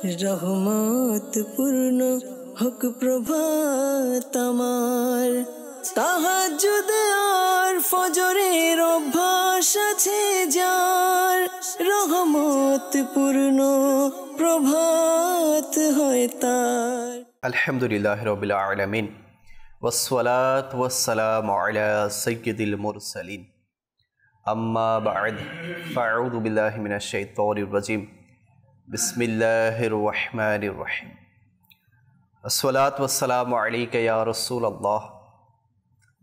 রহমত পূর্ণ হোক প্রভাত আমার, তাহাজ্জুদ আর ফজরের অভ্যাস আছে যার, রহমত পূর্ণ প্রভাত হয় তার। আলহামদুলিল্লাহ রাব্বিল আলামিন ওয়াসসালাতু ওয়াসসালামু আলা সাইয়্যিদিল মুরসালিন আম্মা বা'দ ফাআউযু বিল্লাহি মিনাশ শাইতানির রাজীম বিসমিল্লাহির রহমানির রহিম আসসালাতু ওয়াসসালামু আলাইকা ইয়া রাসূলুল্লাহ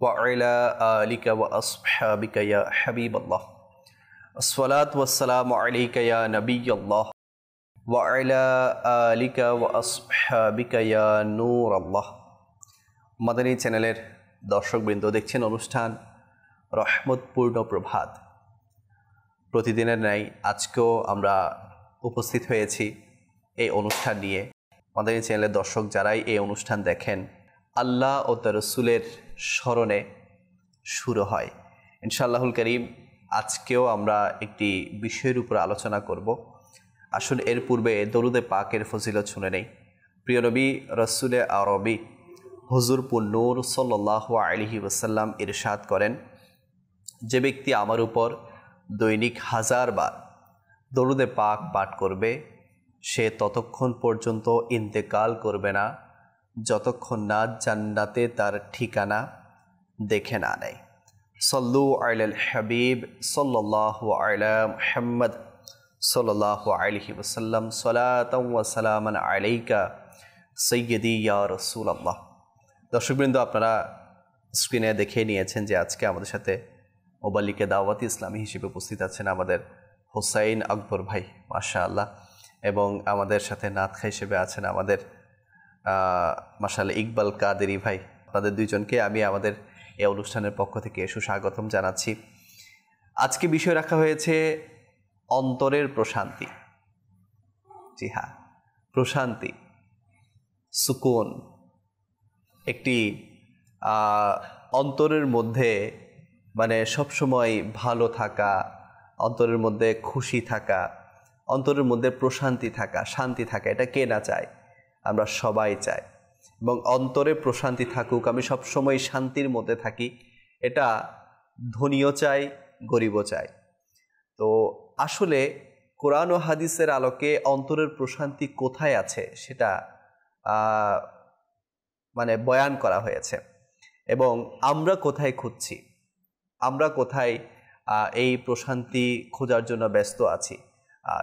ওয়া আলা আলিকা ওয়া আসহাবিকা ইয়া হাবিবাল্লাহ আসসালাতু ওয়াসসালামু আলাইকা ইয়া নাবিয়াল্লাহ ওয়া আলা আলিকা ওয়া আসহাবিকা ইয়া নূরাল্লাহ। মাদানী চ্যানেলের দর্শকবৃন্দ, দেখছেন অনুষ্ঠান রহমতপূর্ণ প্রভাত। প্রতিদিনের ন্যায় আজকেও আমরা উপস্থিত হয়েছি এই অনুষ্ঠান নিয়ে। মাদানী চ্যানেলের দর্শক যারাই এই অনুষ্ঠান দেখেন, আল্লাহ ও তার রাসূলের স্মরণে শুরু হয়। ইনশাআল্লাহুল কারীম আজকেও আমরা একটি বিষয়ের উপর আলোচনা করব। আসুন এর পূর্বে দরুদে পাকের ফজিলত শুনে নেই। প্রিয় নবী রাসূলে আরবি হুজুর পুন্নূর সাল্লাল্লাহু আলাইহি ওয়াসাল্লাম ইরশাদ করেন, যে ব্যক্তি আমার উপর দৈনিক 1000 বার দরুদে পাক পাঠ করবে, সে ততক্ষণ পর্যন্ত ইন্তেকাল করবে না যতক্ষণ না জান্নাতে তার ঠিকানা দেখে না নেয়। সল্লু আলাল হাবিব সাল্লাল্লাহু আলা মুহাম্মদ সাল্লাল্লাহু আলাইহি ওয়াসাল্লাম সালাতাও ওয়া সালামান আলাইকা সাইয়্যিদি ইয়া রাসূলুল্লাহ। দর্শকবৃন্দ, আপনারা স্ক্রিনে দেখে নিয়েছেন যে আজকে আমাদের সাথে মোবাল্লিকে দাওয়াতি ইসলামী হিসেবে উপস্থিত আছেন আমাদের হোসাইন আকবর ভাই, মাশাআল্লাহ, এবং আমাদের সাথে নাতখা হিসেবে আছেন আমাদের মাশাআল্লাহ ইকবাল কাদেরি ভাই। আপনাদের দুইজনকে আমি আমাদের এই অনুষ্ঠানের পক্ষ থেকে সুস্বাগতম জানাচ্ছি। আজকে বিষয় রাখা হয়েছে অন্তরের প্রশান্তি। জি হ্যাঁ, প্রশান্তি, সুকুন, একটি অন্তরের মধ্যে মানে সবসময় ভালো থাকা, অন্তরের মধ্যে খুশি থাকা, অন্তরের মধ্যে প্রশান্তি থাকা, শান্তি থাকা, এটা কে না চায়? আমরা সবাই চাই। এবং অন্তরে প্রশান্তি থাকুক, আমি সবসময় শান্তির মধ্যে থাকি, এটা ধনীও চাই, গরিবও চাই। তো আসলে কোরআন ও হাদিসের আলোকে অন্তরের প্রশান্তি কোথায় আছে সেটা মানে বয়ান করা হয়েছে, এবং আমরা কোথায় খুঁজছি, আমরা কোথায় এই প্রশান্তি খোঁজার জন্য ব্যস্ত আছি,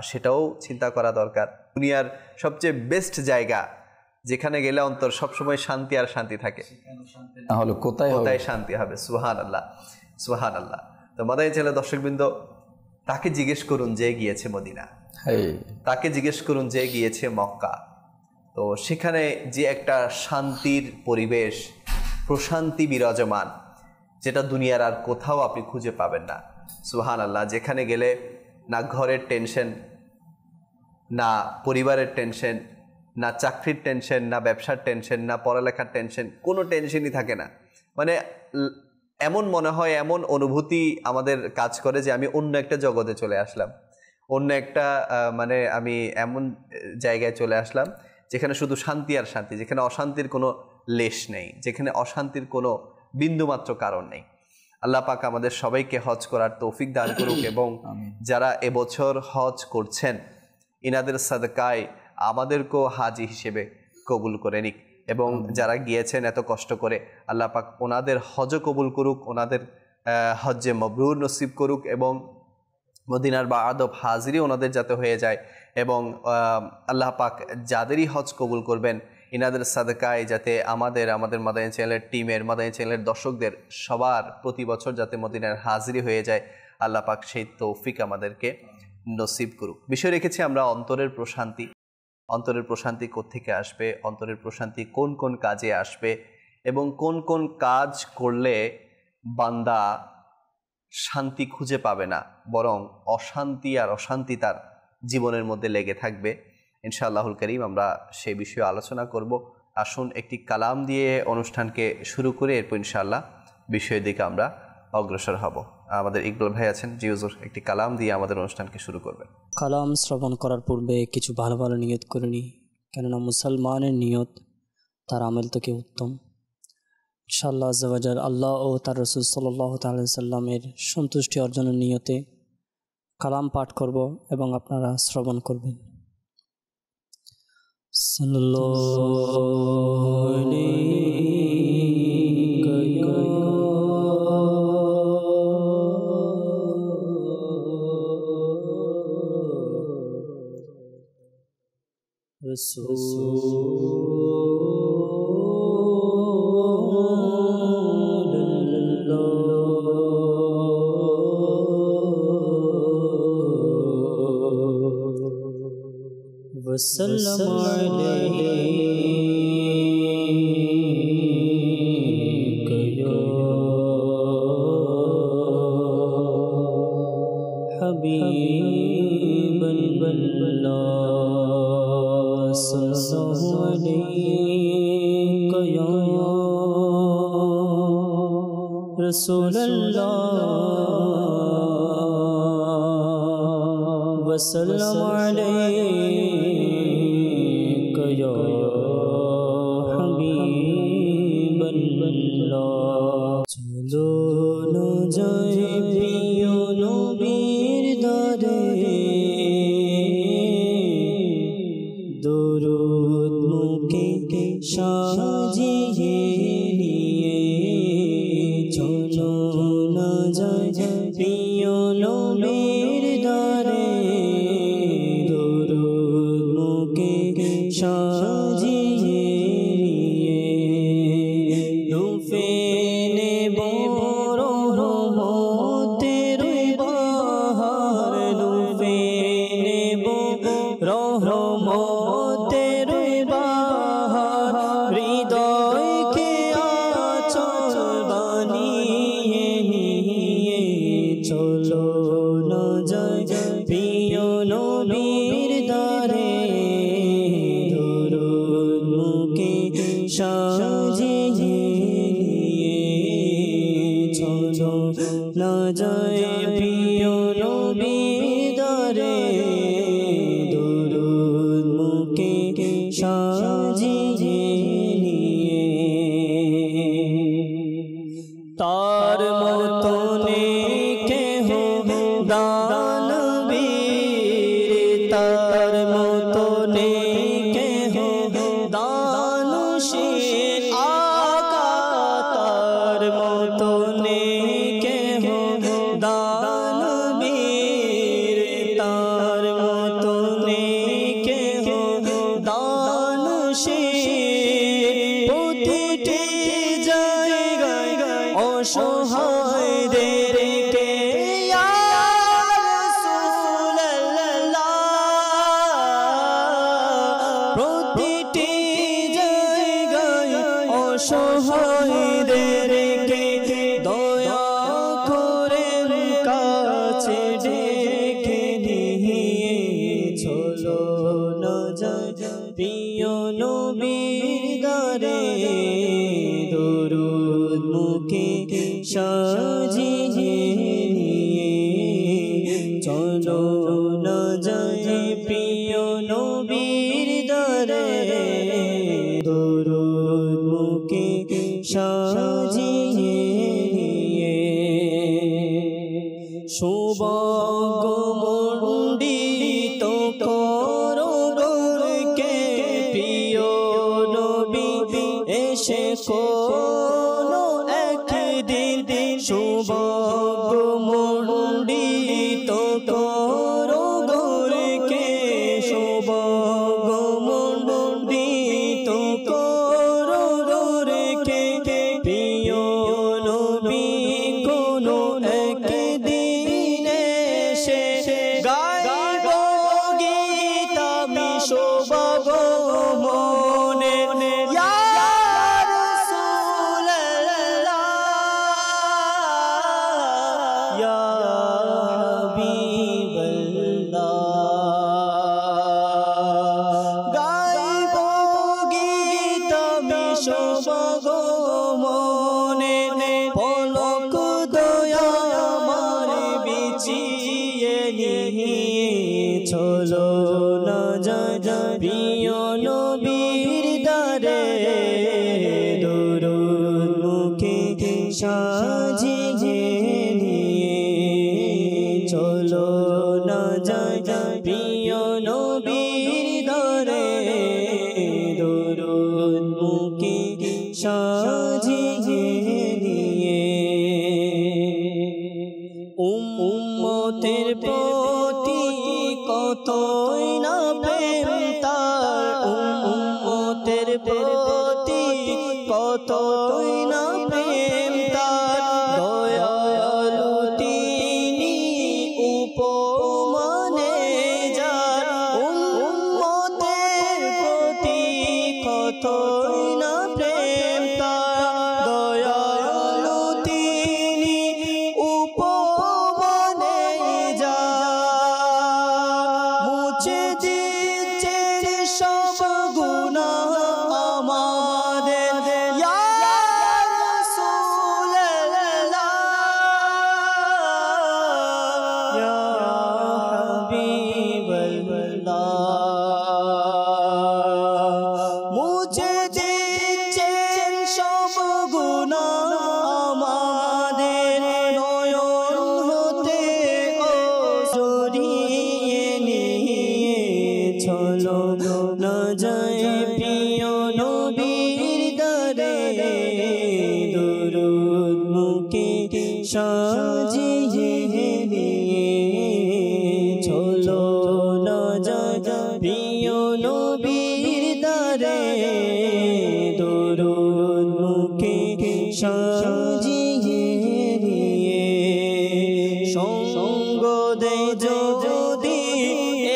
সেটাও চিন্তা করা দরকার। দুনিয়ার সবচেয়ে বেস্ট জায়গা যেখানে গেলে অন্তর সবসময় শান্তি আর শান্তি থাকে, তাহলে কোথায় শান্তি হবে? সুবহানাল্লাহ, সুবহানাল্লাহ। তো মাদানী চ্যানেলের দর্শকবৃন্দ, তাকে জিজ্ঞেস করুন যে গিয়েছে মদিনা, তাকে জিজ্ঞেস করুন যে গিয়েছে মক্কা। তো সেখানে যে একটা শান্তির পরিবেশ, প্রশান্তি বিরাজমান, যেটা দুনিয়ার আর কোথাও আপনি খুঁজে পাবেন না। সুবহানাল্লাহ। যেখানে গেলে না ঘরের টেনশন, না পরিবারের টেনশন, না চাকরির টেনশন, না ব্যবসার টেনশন, না পড়ালেখার টেনশন, কোনো টেনশনই থাকে না। মানে এমন মনে হয়, এমন অনুভূতি আমাদের কাজ করে যে আমি অন্য একটা জগতে চলে আসলাম, অন্য একটা মানে আমি এমন জায়গায় চলে আসলাম যেখানে শুধু শান্তি আর শান্তি, যেখানে অশান্তির কোনো লেশ নেই, যেখানে অশান্তির কোনো বিন্দুমাত্র কারণ নেই। আল্লাহ পাক আমাদের সবাইকে হজ করার তৌফিক দান করুক, এবং যারা এবছর হজ করছেন ইনাদের সাদকায় আমাদেরকেও হাজি হিসেবে কবুল করে নিক, এবং যারা গিয়েছেন এত কষ্ট করে, আল্লাহ পাক ওনাদের হজও কবুল করুক, ওনাদের হজ্জে মবরুর নসিব করুক, এবং মদিনার বা আদব হাজিরি ওনাদের যাতে হয়ে যায়, এবং আল্লাহ পাক যাদেরই হজ কবুল করবেন ইনাদের সাদকায় যাতে আমাদের মাদানী চ্যানেলের টিমের, মাদানী চ্যানেলের দর্শকদের সবার প্রতি বছর যাতে মদিনার হাজিরি হয়ে যায়, আল্লাহ পাক সেই তৌফিক আমাদেরকে নসিব করুক। বিষয় রেখেছি আমরা অন্তরের প্রশান্তি। অন্তরের প্রশান্তি কোত্থেকে আসবে, অন্তরের প্রশান্তি কোন কোন কাজে আসবে, এবং কোন কোন কাজ করলে বান্দা শান্তি খুঁজে পাবে না, বরং অশান্তি আর অশান্তি তার জীবনের মধ্যে লেগে থাকবে। ইনশাআল্লাহুল কারীম আমরা সেই বিষয়ে আলোচনা করব। আসুন একটি কালাম দিয়ে অনুষ্ঠানকে শুরু করে এরপর ইনশাআল্লাহ বিষয়ের দিকে আমরা অগ্রসর হব। আমাদের ইকবাল ভাই আছেন, জি হুজুর একটি কালাম দিয়ে আমাদের অনুষ্ঠানকে শুরু করবেন। কালাম শ্রবণ করার পূর্বে কিছু ভালো ভালো নিয়ত করে নিই, কেননা মুসলমানের নিয়ত তার আমল থেকে উত্তম। ইনশাআল্লাহ আজ্জা ওয়া জাল আল্লাহ ও তার রাসূল সাল্লাল্লাহু তাআলা আলাইহি সাল্লামের সন্তুষ্টি অর্জনের নিয়তে কালাম পাঠ করব এবং আপনারা শ্রবণ করবেন। সাল্লাল্লাহু وسلم عليك يا حبيب الله صلى الله عليك يا رسول الله وسلم عليك يا حبيب الله চলো না যাই প্রিয় নবীর দরে দরুদ মুখে সাজিয়ে নিয়ে চলো না যাই প্রিয় নবীর দরে দরুদ মুখে সাজিয়ে নিয়ে রূপে নেব রহমতের বাহার রূপে নেব রহমতের বাহার হৃদয়কে আচল বানিয়ে নিয়ে চলো না যাই প্রিয় নবীর দরে দরুদ মুখে সাজিয়ে নিয়ে চলো না যাই প্রিয় নবীর দরে দরুদ মুখে সাজিয়ে নিয়ে তার মতো কেহ দানবীর তার মতো কেহ দানুশীল আকা তার মতো কেহ দানবীর তার মতো কেহ দানুশীল প্রতিটি জায়গায় অসহায়দেরকে ইয়া রাসূলুল্লাহ প্রতিটি জায়গায় অসহায়দেরকে দয়া করে কাছে ডেকে নিয়ে চলো না যাই প্রিয় নবীর দরে দরুদ মুখে সাজিয়ে নিয়ে চলো না যাই প্রিয় নবীর দরে দরুদ মুখে সাজিয়ে নিয়ে সৌভাগ্যমণ্ডিত করো গরকে প্রিয় নবী এসে কোনো একদিন সৌভাগ্যমণ্ডিত করো গরকে সৌভাগ্যমণ্ডিত করো গরকে প্রিয় নবী কোনো একদিন এসে গাইব গীত আমি শোভাব মনে ইয়া রাসূলুল্লাহ ইয়া হাবিবাল্লাহ গাইব গীত আমি শোভাব মনে পলক দয়া নবীর দারে দরুদ মুখে সাজিয়ে নিয়ে চলো না যাই প্রিয় নবীর দারে দরুদ মুখে সাজিয়ে নিয়ে উম্মতের প্রতি কতই না প্রেম তার উম্মতের প্রতি কতই না প্রেম তার দয়ালু তিনি উপমানে যার উম্মতের প্রতি কতই না প্রেম তার দয়ালু তিনি উপমানে যার মুছে দিচ্ছে সব গুনাহ আমাদের ইয়া রাসূলুল্লাহ ইয়া হাবিবাল্লাহ মুছে দিচ্ছেন সব গুনাহ আমাদের নয়ন হতে সরিয়ে নিয়ে চলো না যায় প্রিয় নবীর দারে দরুদ মুখে সাজিয়ে নিয়ে চলো না যায় প্রিয় নবীর দারে দরুদ মুখে সাজিয়ে নিয়ে সঙ্গ দে যদি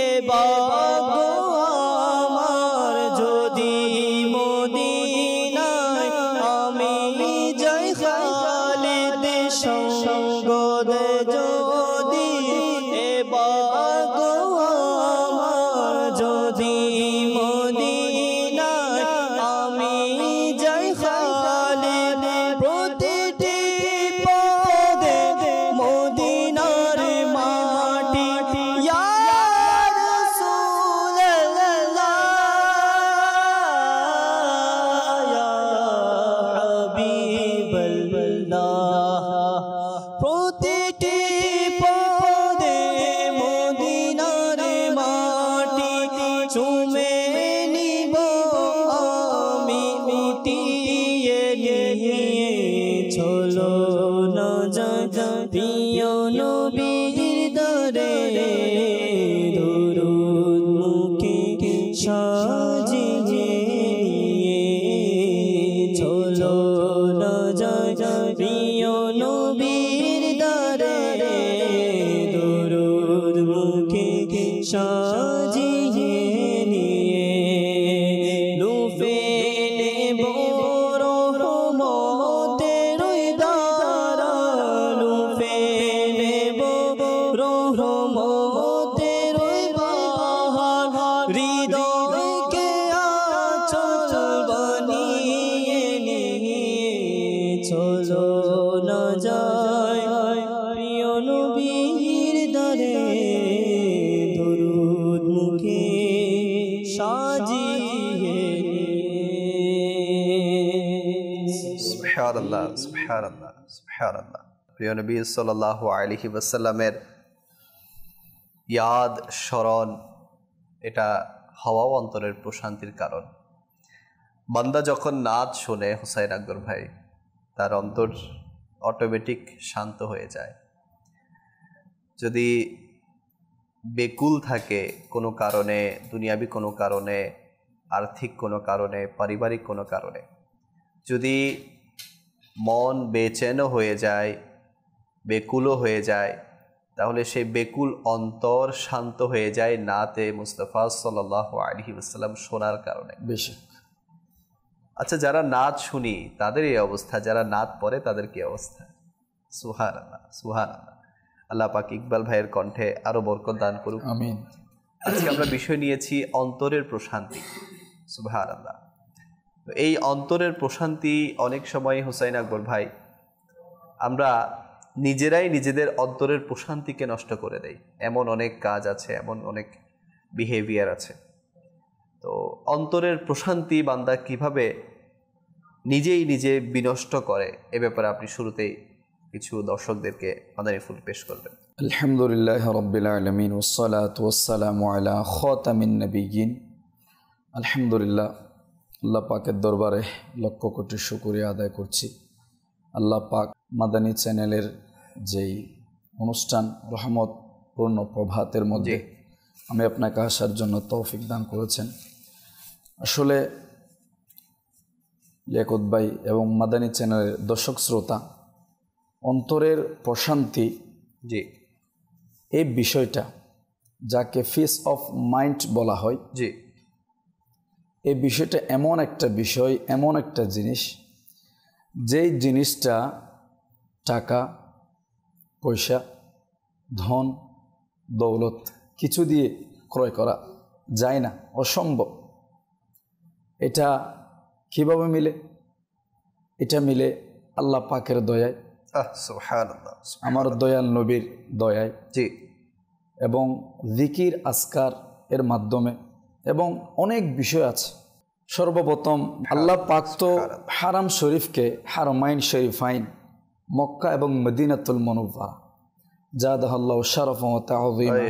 এ ভাগ্য আমার যদি মদিনায় আমি যাই খালিদ সঙ্গ দে যদি এ ভাগ্য আমার যদি মদিনায় আমি যাই খালিদ প্রতিটি পদে মদিনার মাটি ইয়া রাসূলুল্লাহ ইয়া হাবিবাল্লাহ প্রতিটি পদে মদিনার মাটি চুমে নিব আমি মিটিয়ে নিয়ে চলো না যায় প্রিয় নবীর দারে দরুদ মুখে সাজিয়ে নিয়ে চলো না যায় প্রিয় নবীর দারে দরুদ মুখে সাজিয়ে নিয়ে লুফে নেব রহমতের দ্বারা লুফে নেব রহমতের বাহার হৃদয়কে আঁচল বানিয়ে নিয়ে চলো না যায় প্রিয় নবীর দারে দরুদ মুখে সাজিয়ে সুবহানাল্লাহ সুবহানাল্লাহ সুবহানাল্লাহ। প্রিয় নবী সাল্লাল্লাহু আলাইহি ওয়াসাল্লামের ইয়াদ স্মরণ এটা হওয়াও অন্তরের প্রশান্তির কারণ। বান্দা যখন নাচ শুনে হুসাইন আকবর ভাই তার অন্তর অটোমেটিক শান্ত হয়ে যায়। যদি বেকুল থাকে কোনো কারণে, দুনিয়াবি কোনো কারণে, আর্থিক কোনো কারণে, পারিবারিক কোনো কারণে, যদি মন বেচেনও হয়ে যায়, বেকুলও হয়ে যায়, তাহলে সেই বেকুল অন্তর শান্ত হয়ে যায় নাতে মুস্তাফা সাল্লাল্লাহু আলাইহি ওয়াসাল্লাম শোনার কারণে। বেশি আচ্ছা, যারা নাচ শুনি তাদের এই অবস্থা, যারা নাচ পড়ে তাদের কি অবস্থা? সুবহানাল্লাহ সুবহানাল্লাহ। আল্লাহ পাক ইকবাল ভাইয়ের কণ্ঠে আরো বরকত দান করুক, আমিন। আজকে আমরা বিষয় নিয়েছি অন্তরের প্রশান্তি। সুবহানাল্লাহ। এই অন্তরের প্রশান্তি অনেক সময় হুসাইন আকবর ভাই আমরা নিজেরাই নিজেদের অন্তরের প্রশান্তিকে নষ্ট করে দেই। এমন অনেক কাজ আছে, এমন অনেক বিহেভিয়ার আছে। তো অন্তরের প্রশান্তি বান্দা কিভাবে নিজেই নিজে বিনষ্ট করে এ ব্যাপারে আপনি শুরুতেই কিছু দর্শকদেরকে মাদানী ফুল পেশ করবেন। আলহামদুলিল্লাহ রাব্বিল আলামিন ওয়াসসালাতু ওয়াসসালামু আলা খাতামিন নবিয়্যিন। আলহামদুলিল্লাহ, আল্লাহ পাকের দরবারে লক্ষ কোটি শুকরিয়া আদায় করছি। আল্লাহ পাক মাদানী চ্যানেলের যেই অনুষ্ঠান রহমতপূর্ণ প্রভাতের মধ্যে আমি আপনাকে আসার জন্য তৌফিক দান করেছেন। আসলে লিয়াকত ভাই এবং মাদানী চ্যানেলের দর্শক শ্রোতা, অন্তরের প্রশান্তি এই বিষয়টা যাকে পিস অফ মাইন্ড বলা হয়, এই বিষয়টা এমন একটা বিষয়, এমন একটা জিনিস, যেই জিনিসটা টাকা পয়সা ধন দৌলত কিছু দিয়ে ক্রয় করা যায় না, অসম্ভব। এটা কিভাবে মিলে? এটা মিলে আল্লাহ পাকের দয়ায়, সুবহানাল্লাহ, আমার দয়াল নবীর দয়ায়, এবং জিকির আজকার এর মাধ্যমে, এবং অনেক বিষয় আছে। সর্বপ্রথম আল্লাহ পাক তো হারাম শরীফকে, হারমাইন শরীফাইন মক্কা এবং মদিনাতুল মুনাওয়ারা জাদাহাল্লাহু শারাফা ওয়া তা'যীমা,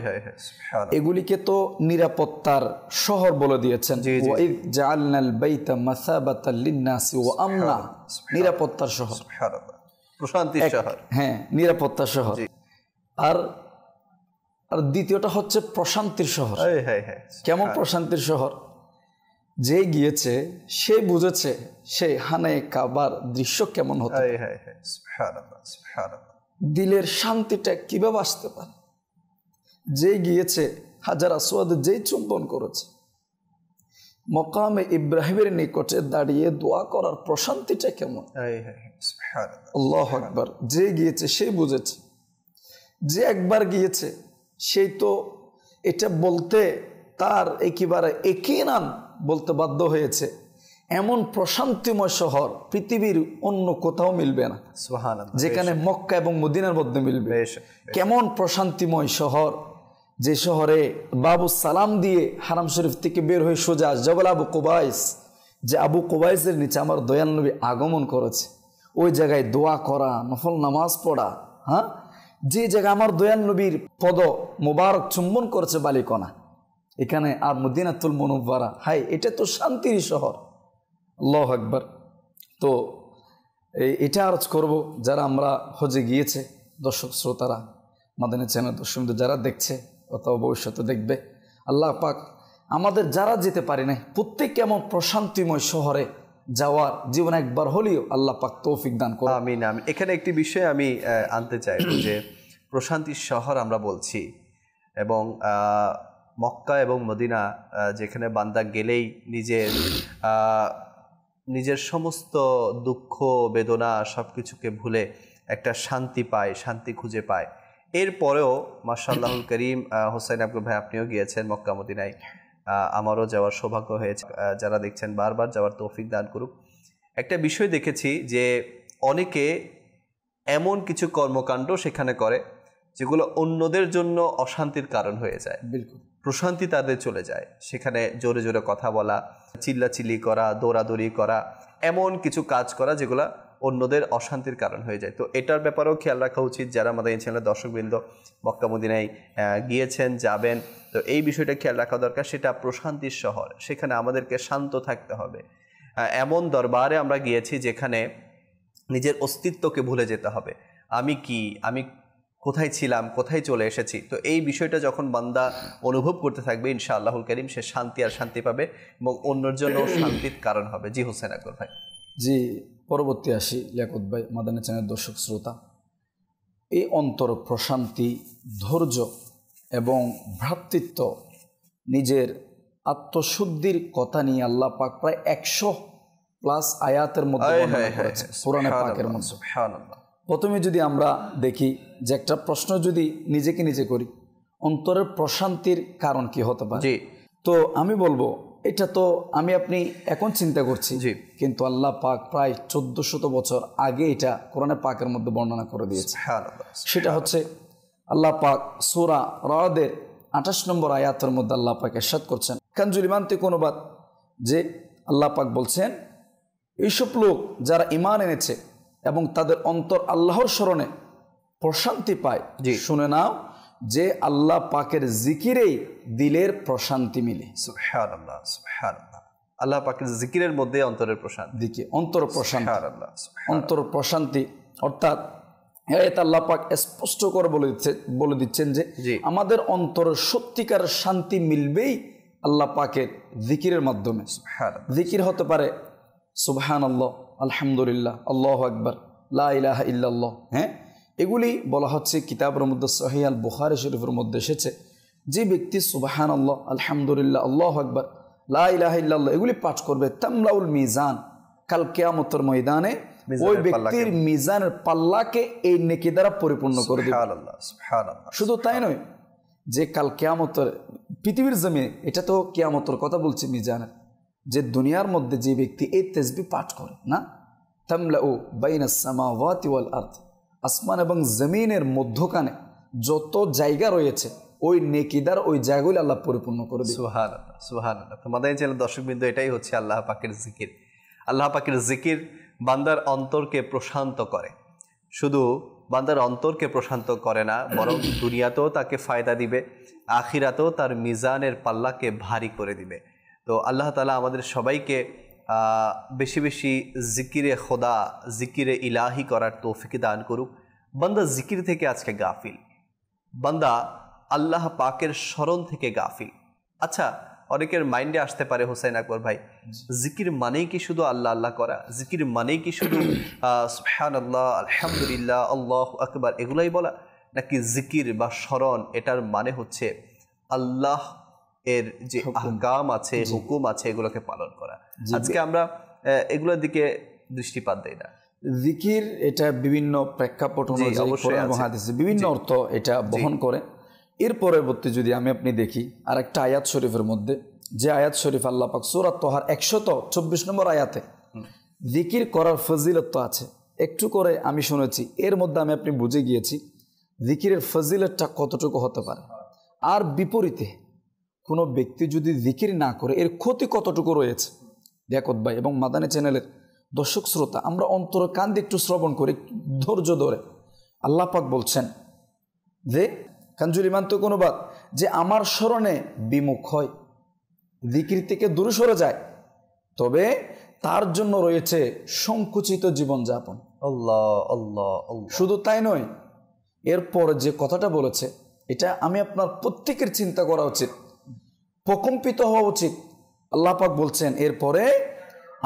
এগুলিকে তো নিরাপত্তার শহর বলে দিয়েছেন। ওয়া ইয জাআলনাল বাইতা মাসাবাতাল লিন-নাসি ওয়া আমনা, নিরাপত্তার শহর, সুবহানাল্লাহ, প্রশান্তির শহর। হ্যাঁ, নিরাপত্তার শহর। আর দ্বিতীয়টা হচ্ছে প্রশান্তির শহর। কেমন প্রশান্তির শহর? যে গিয়েছে সে বুঝেছে সে হানে কাবার দৃশ্য কেমন হতো, দিলের শান্তিটা কিভাবে আসতে পারে। যে গিয়েছে হাজার আসওয়াদ যেই চুম্বন করেছে, মকামে ইব্রাহিমের নিকটে দাঁড়িয়ে দোয়া করার প্রশান্তিটা কেমন। আল্লাহু আকবার। যে গিয়েছে সে বুঝেছে। যে একবার গিয়েছে সেই তো এটা বলতে তার একেবারে ইয়াকিনান বলতে বাধ্য হয়েছে, এমন প্রশান্তিময় শহর পৃথিবীর অন্য কোথাও মিলবে না, যেখানে মক্কা এবং মদিনার মধ্যে মিলবে। কেমন প্রশান্তিময় শহর, যে শহরে বাবু সালাম দিয়ে হারাম শরীফ থেকে বের হয়ে সোজা জবল আবু কুবাইস, যে আবু কুবাইসের নিচে আমার দয়াল নবী আগমন করেছে, ওই জায়গায় দোয়া করা, নফল নামাজ পড়া, হ্যাঁ, যে জায়গায় আমার দয়াল নবীর পদ মোবারক চুম্বন করেছে বালিকণা, এখানে আর মদিনাতুল মুনাওয়ারা, হাই, এটা তো শান্তির শহর। আল্লাহু আকবার। তো এটা আরজ করব, যারা আমরা হজে গিয়েছে দর্শক শ্রোতারা, মাদানী চ্যানেল দর্শক যারা দেখছে অথবা ভবিষ্যতে দেখবে, আল্লাহ পাক আমাদের যারা যেতে পারি না প্রত্যেককে এমন প্রশান্তিময় শহরে যাওয়ার জীবনে একবার হলেও আল্লাহ পাক তৌফিক দান করুন। আমিন আমিন। এখানে একটি বিষয় আমি আনতে চাই, যে প্রশান্তির শহর আমরা বলছি, এবং মক্কা এবং মদিনা যেখানে বান্দা গেলেই নিজের সমস্ত দুঃখ বেদনা সব কিছুকে ভুলে একটা শান্তি পায়, শান্তি খুঁজে পায়। এরপরেও মাশাআল্লাহুল করিম, হোসেন আকবর ভাই আপনিও গিয়েছেন মক্কা মদিনায়, আমারও যাওয়ার সৌভাগ্য হয়েছে। যারা দেখছেন বারবার যাওয়ার তৌফিক দান করুক। একটা বিষয় দেখেছি যে অনেকে এমন কিছু কর্মকাণ্ড সেখানে করে যেগুলো অন্যদের জন্য অশান্তির কারণ হয়ে যায়। বিলকুল প্রশান্তি তাদের চলে যায়। সেখানে জোরে জোরে কথা বলা, চিল্লাচিল্লি করা, দৌড়াদৌড়ি করা, এমন কিছু কাজ করা যেগুলো অন্যদের অশান্তির কারণ হয়ে যায়। তো এটার ব্যাপারেও খেয়াল রাখা উচিত যারা আমাদের চ্যানেলের দর্শকবৃন্দ মক্কা মদিনায় গিয়েছেন, যাবেন। তো এই বিষয়টা খেয়াল রাখা দরকার। সেটা প্রশান্তির শহর, সেখানে আমাদেরকে শান্ত থাকতে হবে। এমন দরবারে আমরা গিয়েছি যেখানে নিজের অস্তিত্বকে ভুলে যেতে হবে। আমি কি, আমি কোথায় ছিলাম, কোথায় চলে এসেছি। তো এই বিষয়টা যখন বান্দা অনুভব করতে থাকবে, ইনশাআল্লাহুল কারীম সে শান্তি আর শান্তি পাবে এবং অন্যের জন্য শান্তির কারণ হবে। জি হোসেন আকবর ভাই। জি, পরবর্তী আসি লিয়াকত ভাই, মাদানী চ্যানেল দর্শক শ্রোতা। এই অন্তর প্রশান্তি, ধৈর্য এবং ভ্রাতৃত্ব, নিজের আত্মশুদ্ধির কথা নিয়ে আল্লাহ পাক প্রায় 100+ আয়াতের মধ্যে কোরআনে পাকের মধ্যে। সুবহানাল্লাহ। প্রথমে যদি আমরা দেখি যে একটা প্রশ্ন যদি নিজেকে নিজে করি, অন্তরের প্রশান্তির কারণ কি হতে পারে, তো আমি বলবো এটা তো আমি আপনি এখন চিন্তা করছি, কিন্তু আল্লাহ পাক প্রায় 1400 বছর আগে এটা কোরআনে পাকের মধ্যে বর্ণনা করে দিয়েছে। সেটা হচ্ছে আল্লাহ পাক সূরা রাদের 28 নম্বর আয়াতের মধ্যে আল্লাহ পাক ইরশাদ করছেন, কানজুল ইমান থেকে অনুবাদ যে আল্লাহ পাক বলছেন এইসব লোক যারা ইমান এনেছে এবং তাদের অন্তর আল্লাহর স্মরণে প্রশান্তি পায়, শুনে নাও যে আল্লাহ পাকের জিকিরেই দিলের প্রশান্তি মিলে। সুবহানাল্লাহ, সুবহানাল্লাহ। আল্লাহ পাকের জিকিরের মধ্যে অন্তরের প্রশান্তি, দিকে অন্তর প্রশান্তি, সুবহানাল্লাহ, অন্তর প্রশান্তি। অর্থাৎ আয়াত আল্লাহ পাক স্পষ্ট করে বলে দিচ্ছেন যে আমাদের অন্তরের সত্যিকার শান্তি মিলবেই আল্লাহ পাকের জিকিরের মাধ্যমে। জিকির হতে পারে সুবহানাল্লাহ, আলহামদুলিল্লাহ, আল্লাহু আকবার, লা ইলাহা ইল্লাল্লাহ। হ্যাঁ, এগুলি বলা হচ্ছে কিতাবের মধ্যে সহিহ আল বুখারী শরীফের মধ্যে এসেছে যে ব্যক্তি সুবহানাল্লাহ, আলহামদুলিল্লাহ, আল্লাহু আকবার, লা ইলাহা ইল্লাল্লাহ এগুলি পাঠ করবে, তামলাউল মিজান, কাল কিয়ামতের ময়দানে ওই ব্যক্তির মিজানের পাল্লাকে এই নেকি দ্বারা পরিপূর্ণ করে দিবে। শুধু তাই নয়, যে কাল কিয়ামতের পৃথিবীর জমিনে, এটা তো কিয়ামতের কথা বলছে মিজানের, যে দুনিয়ার মধ্যে যে ব্যক্তি এই তাসবিহ পাঠ করে না, তামলাউ বাইনাস সামাওয়াতি ওয়াল আরদ, আসমান এবং জমিনের মধ্যখানে যত জায়গা রয়েছে ওই নেকি দ্বারা ওই জায়গাগুলি আল্লাহ পরিপূর্ণ করে দিবে। সুবহানাল্লাহ, সুবহানাল্লাহ। তোমাদের চ্যানেল দর্শকবৃন্দ, এটাই হচ্ছে আল্লাহ পাকের জিকির। আল্লাহ পাকের জিকির বান্দার অন্তরকে প্রশান্ত করে। শুধু বান্দার অন্তরকে প্রশান্ত করে না, বরং দুনিয়াতেও তাকে ফায়দা দিবে, আখিরাতেও তার মিজানের পাল্লাকে ভারী করে দিবে। তো আল্লাহ তাআলা আমাদের সবাইকে বেশি বেশি জিকিরে খোদা, জিকিরে ইলাহি করার তৌফিক দান করুক। বান্দা জিকির থেকে আজকে গাফিল, বান্দা আল্লাহ পাকের স্মরণ থেকে গাফিল। আচ্ছা, অনেকের মাইন্ডে আসতে পারে হোসেন আকবর ভাই, জিকির মানেই কি শুধু আল্লাহ আল্লাহ করা? জিকির মানেই কি শুধু সুবহানাল্লাহ, আলহামদুলিল্লাহ, আল্লাহু আকবার এগুলাই বলা? নাকি জিকির বা স্মরণ এটার মানে হচ্ছে আল্লাহ এর যে আহকাম আছে, হুকুম আছে, এগুলোকে পালন করা? আজকে আমরা এগুলোর দিকে দৃষ্টিপাত দেই না। জিকির এটা বিভিন্ন প্রেক্ষাপট অনুযায়ী কোরআন এবং হাদিসে বিভিন্ন অর্থ এটা বহন করে। এর পরবর্তী যদি আপনি দেখি আর একটা আয়াত শরীফের মধ্যে, যে আয়াত শরীফ আল্লাহ পাক সূরা তাহার 124 নম্বর আয়াতে জিকির করার ফজিলত আছে। একটু করে আমি শুনেছি, এর মধ্যে আপনি বুঝে গিয়েছি জিকিরের ফজিলতটা কতটুকু হতে পারে। আর বিপরীতে কোনো ব্যক্তি যদি জিকির না করে এর ক্ষতি কতটুকু রয়েছে। লিয়াকত ভাই এবং মাদানী চ্যানেলের দর্শক শ্রোতা, আমরা অন্তর কান দিয়ে একটু শ্রবণ করি ধৈর্য ধরে। আল্লাহ পাক বলছেন যে কানজুল ইমান তো কোনো বাদ, যে আমার স্মরণে বিমুখ হয়, জিকির থেকে দূরে সরে যায়, তবে তার জন্য রয়েছে সংকুচিত জীবনযাপন। আল্লাহ আল্লাহ আল্লাহ। শুধু তাই নয়, এরপর যে কথাটা বলেছে এটা আমি আপনার প্রত্যেকের চিন্তা করা উচিত, প্রকম্পিত হওয়া উচিত। আল্লাহ পাক বলছেন এরপরে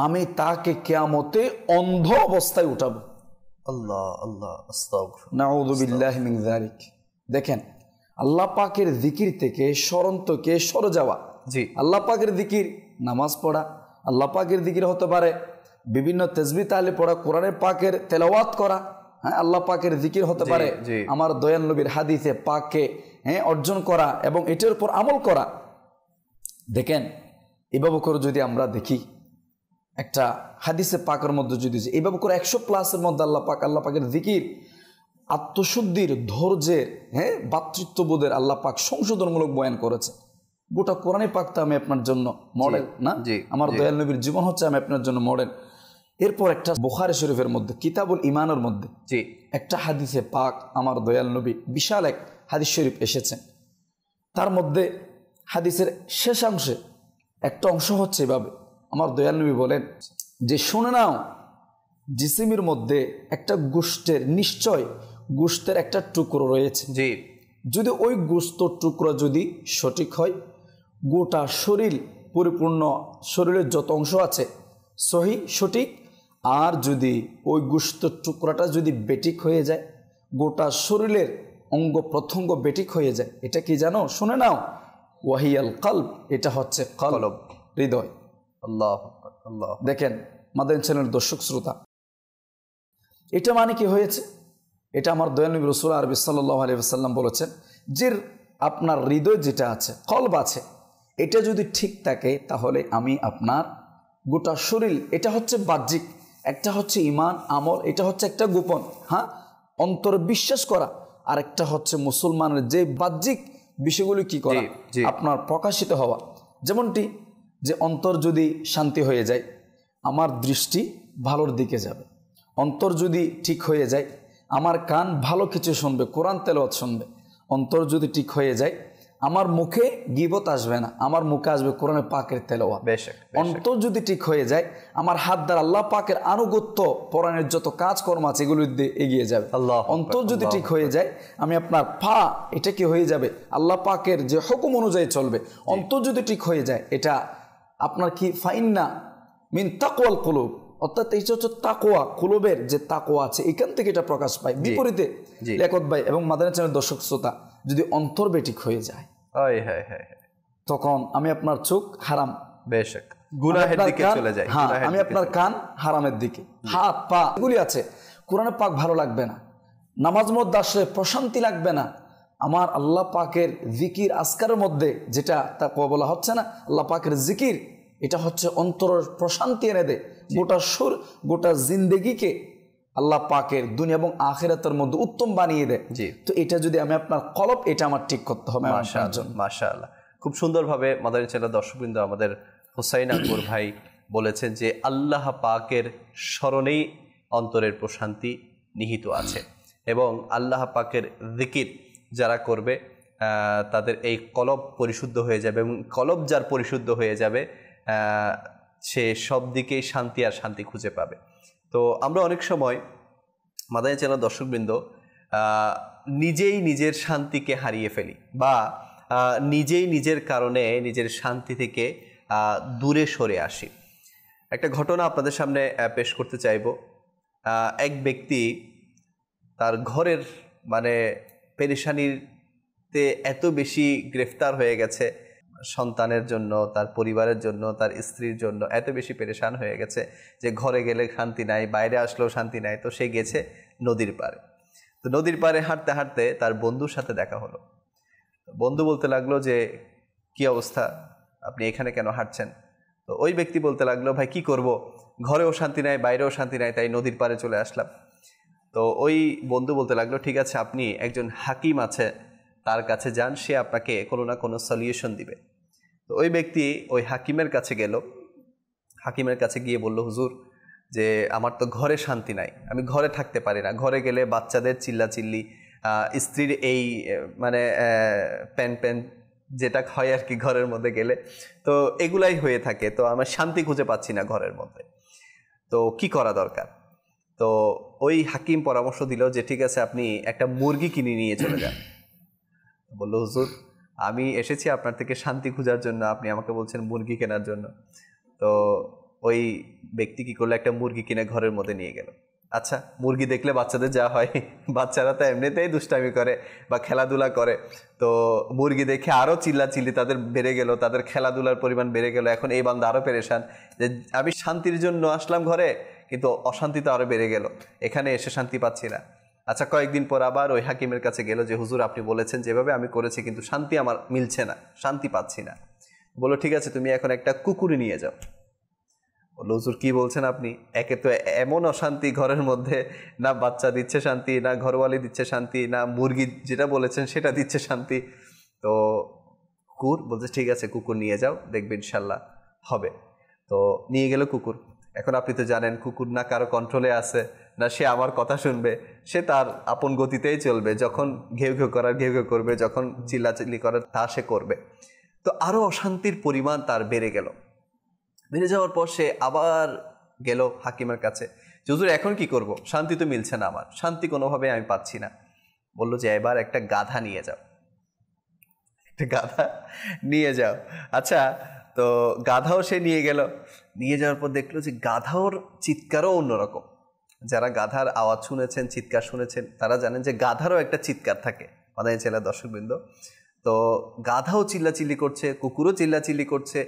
আমি তাকে কিয়ামতে অন্ধ অবস্থায় উঠাবো। আল্লাহ আল্লাহ, আস্তাগফিরুল্লাহ, নাউযু বিল্লাহি মিন যালিক। দেখেন, আল্লাহ পাকের জিকির থেকে স্মরণ থেকে সরে যাওয়া। জি, আল্লাহ পাকের জিকির নামাজ পড়া, আল্লাহ পাকের জিকির হতে পারে বিভিন্ন তাসবিহ তাহলিল পড়া, কোরআনের পাকের তেলাওয়াত করা। হ্যাঁ, আল্লাহ পাকের জিকির হতে পারে আমার দয়াল নবীর হাদিসে পাককে অর্জন করা এবং এটার উপর আমল করা। দেখেন, এভাবে করে যদি আমরা দেখি একটা হাদিসে পাকের মধ্যে যদি এইভাবে করে 100+ মধ্যে আল্লাহ পাকের জিকির আত্মশুদ্ধির, ধৈর্যের, ভাতৃত্ববোধের আল্লাহ পাক সংশোধনমূলক বয়ান করেছে। গোটা কোরআনে পাকটা আমি আপনার জন্য মডেল না, আমার দয়াল নবীর জীবন হচ্ছে আমি আপনার জন্য মডেল। এরপর একটা বুখারী শরীফের মধ্যে কিতাবুল ইমানের মধ্যে একটা হাদিসে পাক আমার দয়াল নবী বিশাল এক হাদিস শরীফ এসেছেন। তার মধ্যে হাদিসের শেষাংশে একটা অংশ হচ্ছে এভাবে, আমার দয়াল নবী বলেন যে শুনে নাও, জিসিমের মধ্যে একটা গোশতের, নিশ্চয় গোশতের একটা টুকরো রয়েছে, যদি ওই গোশতের টুকরো যদি সঠিক হয়, গোটা শরীর পরিপূর্ণ, শরীরের যত অংশ আছে সহি সঠিক। আর যদি ওই গোশতের টুকরাটা যদি বেঠিক হয়ে যায়, গোটা শরীরের অঙ্গ প্রত্যঙ্গ বেঠিক হয়ে যায়, এটা কি জানো? শুনে নাও, ওয়াহিয়াল কলব, এটা হচ্ছে কলব, হৃদয়। আল্লাহ আল্লাহ। দেখেন মাদানী চ্যানেলের দর্শক শ্রোতা, এটা মানে কি হয়েছে? এটা আমার দয়াল নবী রাসূল আরবি সাল্লাল্লাহু আলাইহি ওয়াসাল্লাম বলেছেন যে আপনার হৃদয় যেটা আছে, কলব আছে, এটা যদি ঠিক থাকে তাহলে আমি আপনার গোটা শরীর, এটা হচ্ছে বাহ্যিক, একটা হচ্ছে ইমান আমল, এটা হচ্ছে একটা গোপন, হ্যাঁ, অন্তরে বিশ্বাস করা, আর একটা হচ্ছে মুসলমানের যে বাহ্যিক বিষয়গুলি কি করা, আপনার প্রকাশিত হওয়া। যেমনটি যে অন্তর যদি শান্তি হয়ে যায় আমার দৃষ্টি ভালোর দিকে যাবে, অন্তর যদি ঠিক হয়ে যায় আমার কান ভালো কিছু শুনবে, কোরআন তেলাওয়াত শুনবে, অন্তর যদি ঠিক হয়ে যায় আমার মুখে গীবত আসবে না, আমার মুখে আসবে কোরআনে পাকের তেলাওয়াত। অন্তর যদি ঠিক হয়ে যায় আমার হাত দ্বারা আল্লাহ পাকের আনুগত্য পরায়ণের যত কাজকর্ম আছে এগুলোর দিয়ে এগিয়ে যাবে। অন্তর যদি ঠিক হয়ে যায় আমি আপনার পা এটা কি হয়ে যাবে আল্লাহ পাকের যে হুকুম অনুযায়ী চলবে। অন্তর যদি ঠিক হয়ে যায় এটা আপনার কি ফাইন্না মিন তাকওয়াল কুলুব, অর্থাৎ এই হচ্ছে তাকওয়া, কুলুবের যে তাকওয়া আছে এখান থেকে এটা প্রকাশ পায়। বিপরীতে লিয়াকত ভাই এবং মাদানী চ্যানেল দর্শক শ্রোতা, যদি অন্তর বেঠিক হয়ে যায় তখন আমি আপনার চোখ হারাম, গুনাহের দিকে চলে যায়, আমি আপনার কান হারামের দিকে, হাত পা এগুলি আছে কোরআনে পাক ভালো লাগবে না, নামাজ মধ্যে আসলে প্রশান্তি লাগবে না। আমার আল্লাহ পাকের জিকির আজকারের মধ্যে যেটা তাকওয়া বলা হচ্ছে না, আল্লাহ পাকের জিকির এটা হচ্ছে অন্তরের প্রশান্তি এনে দেয়, গোটা সুর গোটা জিন্দেগিকে আল্লাহ পাকের দুনিয়া এবং আখিরাতের মধ্যে উত্তম বানিয়ে দেয়। তো এটা যদি আমি আপনার কলব এটা আমার ঠিক করতে হবে। মাশাআল্লাহ, খুব সুন্দরভাবে মাদানী চ্যানেল দর্শকবৃন্দ আমাদের হুসাইন আকবর ভাই বলেছেন যে আল্লাহ পাকের স্মরণেই অন্তরের প্রশান্তি নিহিত আছে এবং আল্লাহ পাকের জিকির যারা করবে তাদের এই কলব পরিশুদ্ধ হয়ে যাবে এবং কলব যার পরিশুদ্ধ হয়ে যাবে সে সব দিকেই শান্তি আর শান্তি খুঁজে পাবে। তো আমরা অনেক সময় মাদানী চ্যানেল দর্শকবৃন্দ নিজেই নিজের শান্তিকে হারিয়ে ফেলি বা নিজেই নিজের কারণে নিজের শান্তি থেকে দূরে সরে আসি। একটা ঘটনা আপনাদের সামনে পেশ করতে চাইব। এক ব্যক্তি তার ঘরের পেরেশানিতে এত বেশি গ্রেফতার হয়ে গেছে, সন্তানের জন্য, তার পরিবারের জন্য, তার স্ত্রীর জন্য এত বেশি পেরেশান হয়ে গেছে যে ঘরে গেলে শান্তি নাই, বাইরে আসলেও শান্তি নাই। তো সে গেছে নদীর পাড়ে। তো নদীর পাড়ে হাঁটতে হাঁটতে তার বন্ধুর সাথে দেখা হলো। বন্ধু বলতে লাগলো যে কি অবস্থা, আপনি এখানে কেন হাঁটছেন? তো ওই ব্যক্তি বলতে লাগলো, ভাই কি করব, ঘরেও শান্তি নাই, বাইরেও শান্তি নাই, তাই নদীর পাড়ে চলে আসলাম। তো ওই বন্ধু বলতে লাগলো, ঠিক আছে, আপনি একজন হাকিম আছে, তার কাছে যান, সে আপনাকে কোনো না কোনো সলিউশন দিবে। তো ওই ব্যক্তি ওই হাকিমের কাছে গেল। হাকিমের কাছে গিয়ে বলল, হুজুর, যে আমার তো ঘরে শান্তি নাই, আমি ঘরে থাকতে পারি না, ঘরে গেলে বাচ্চাদের চিল্লাচিল্লি, স্ত্রীর এই প্যান যেটা হয় আর কি ঘরের মধ্যে গেলে, তো এগুলাই হয়ে থাকে, তো আমার শান্তি খুঁজে পাচ্ছি না ঘরের মধ্যে, তো কি করা দরকার? তো ওই হাকিম পরামর্শ দিল যে ঠিক আছে, আপনি একটা মুরগি কিনে নিয়ে চলে যান। বলল, হুজুর, আমি এসেছি আপনার থেকে শান্তি খোঁজার জন্য, আপনি আমাকে বলছেন মুরগি কেনার জন্য। তো ওই ব্যক্তি কি করলো, একটা মুরগি কিনে ঘরের মধ্যে নিয়ে গেল। আচ্ছা, মুরগি দেখলে বাচ্চাদের যা হয়, বাচ্চারা তো এমনিতেই দুষ্টামি করে বা খেলাধুলা করে, তো মুরগি দেখে আরও চিল্লাচিল্লি তাদের বেড়ে গেল, তাদের খেলাধুলার পরিমাণ বেড়ে গেল। এখন এই বান্দা আরও পেরেশান যে আমি শান্তির জন্য আসলাম ঘরে, কিন্তু অশান্তি তো আরও বেড়ে গেল, এখানে এসে শান্তি পাচ্ছি না। আচ্ছা, কয়েকদিন পর আবার ওই হাকিমের কাছে গেল যে হুজুর, আপনি বলেছেন যেভাবে আমি করেছি, কিন্তু শান্তি আমার মিলছে না, শান্তি পাচ্ছি না। বললো, ঠিক আছে, তুমি এখন একটা কুকুরি নিয়ে যাও। বললো, হুজুর কি বলছেন আপনি? একে তো এমন অশান্তি ঘরের মধ্যে, না বাচ্চা দিচ্ছে শান্তি, না ঘরওয়ালি দিচ্ছে শান্তি, না মুরগি যেটা বলেছেন সেটা দিচ্ছে শান্তি। তো কুকুর বলছে, ঠিক আছে, কুকুর নিয়ে যাও, দেখবে ইনশাল্লাহ হবে। তো নিয়ে গেল কুকুর। এখন আপনি তো জানেন, কুকুর না কারো কন্ট্রোলে আছে, না সে আমার কথা শুনবে, সে তার আপন গতিতেই চলবে, যখন ঘেউ ঘেউ করার ঘেউ ঘেউ করবে, যখন চিল্লাচিল্লি করার তা সে করবে। তো আরও অশান্তির পরিমাণ তার বেড়ে গেল। বেড়ে যাওয়ার পর সে আবার গেল হাকিমের কাছে, হুজুর এখন কি করব, শান্তি তো মিলছে না, আমার শান্তি কোনোভাবে আমি পাচ্ছি না। বলল যে এবার একটা গাধা নিয়ে যাও, একটা গাধা নিয়ে যাও। আচ্ছা, তো গাধাও সে নিয়ে গেল। নিয়ে যাওয়ার পর দেখলো যে গাধার চিৎকারও অন্যরকম। যারা গাধার আওয়াজ শুনেছেন, চিৎকার শুনেছেন, তারা জানেন যে গাধারও একটা চিৎকার থাকে। মাদানী চ্যানেল দর্শকবৃন্দ, তো গাধাও চিল্লাচিল্লি করছে, কুকুরও চিল্লাচিল্লি করছে,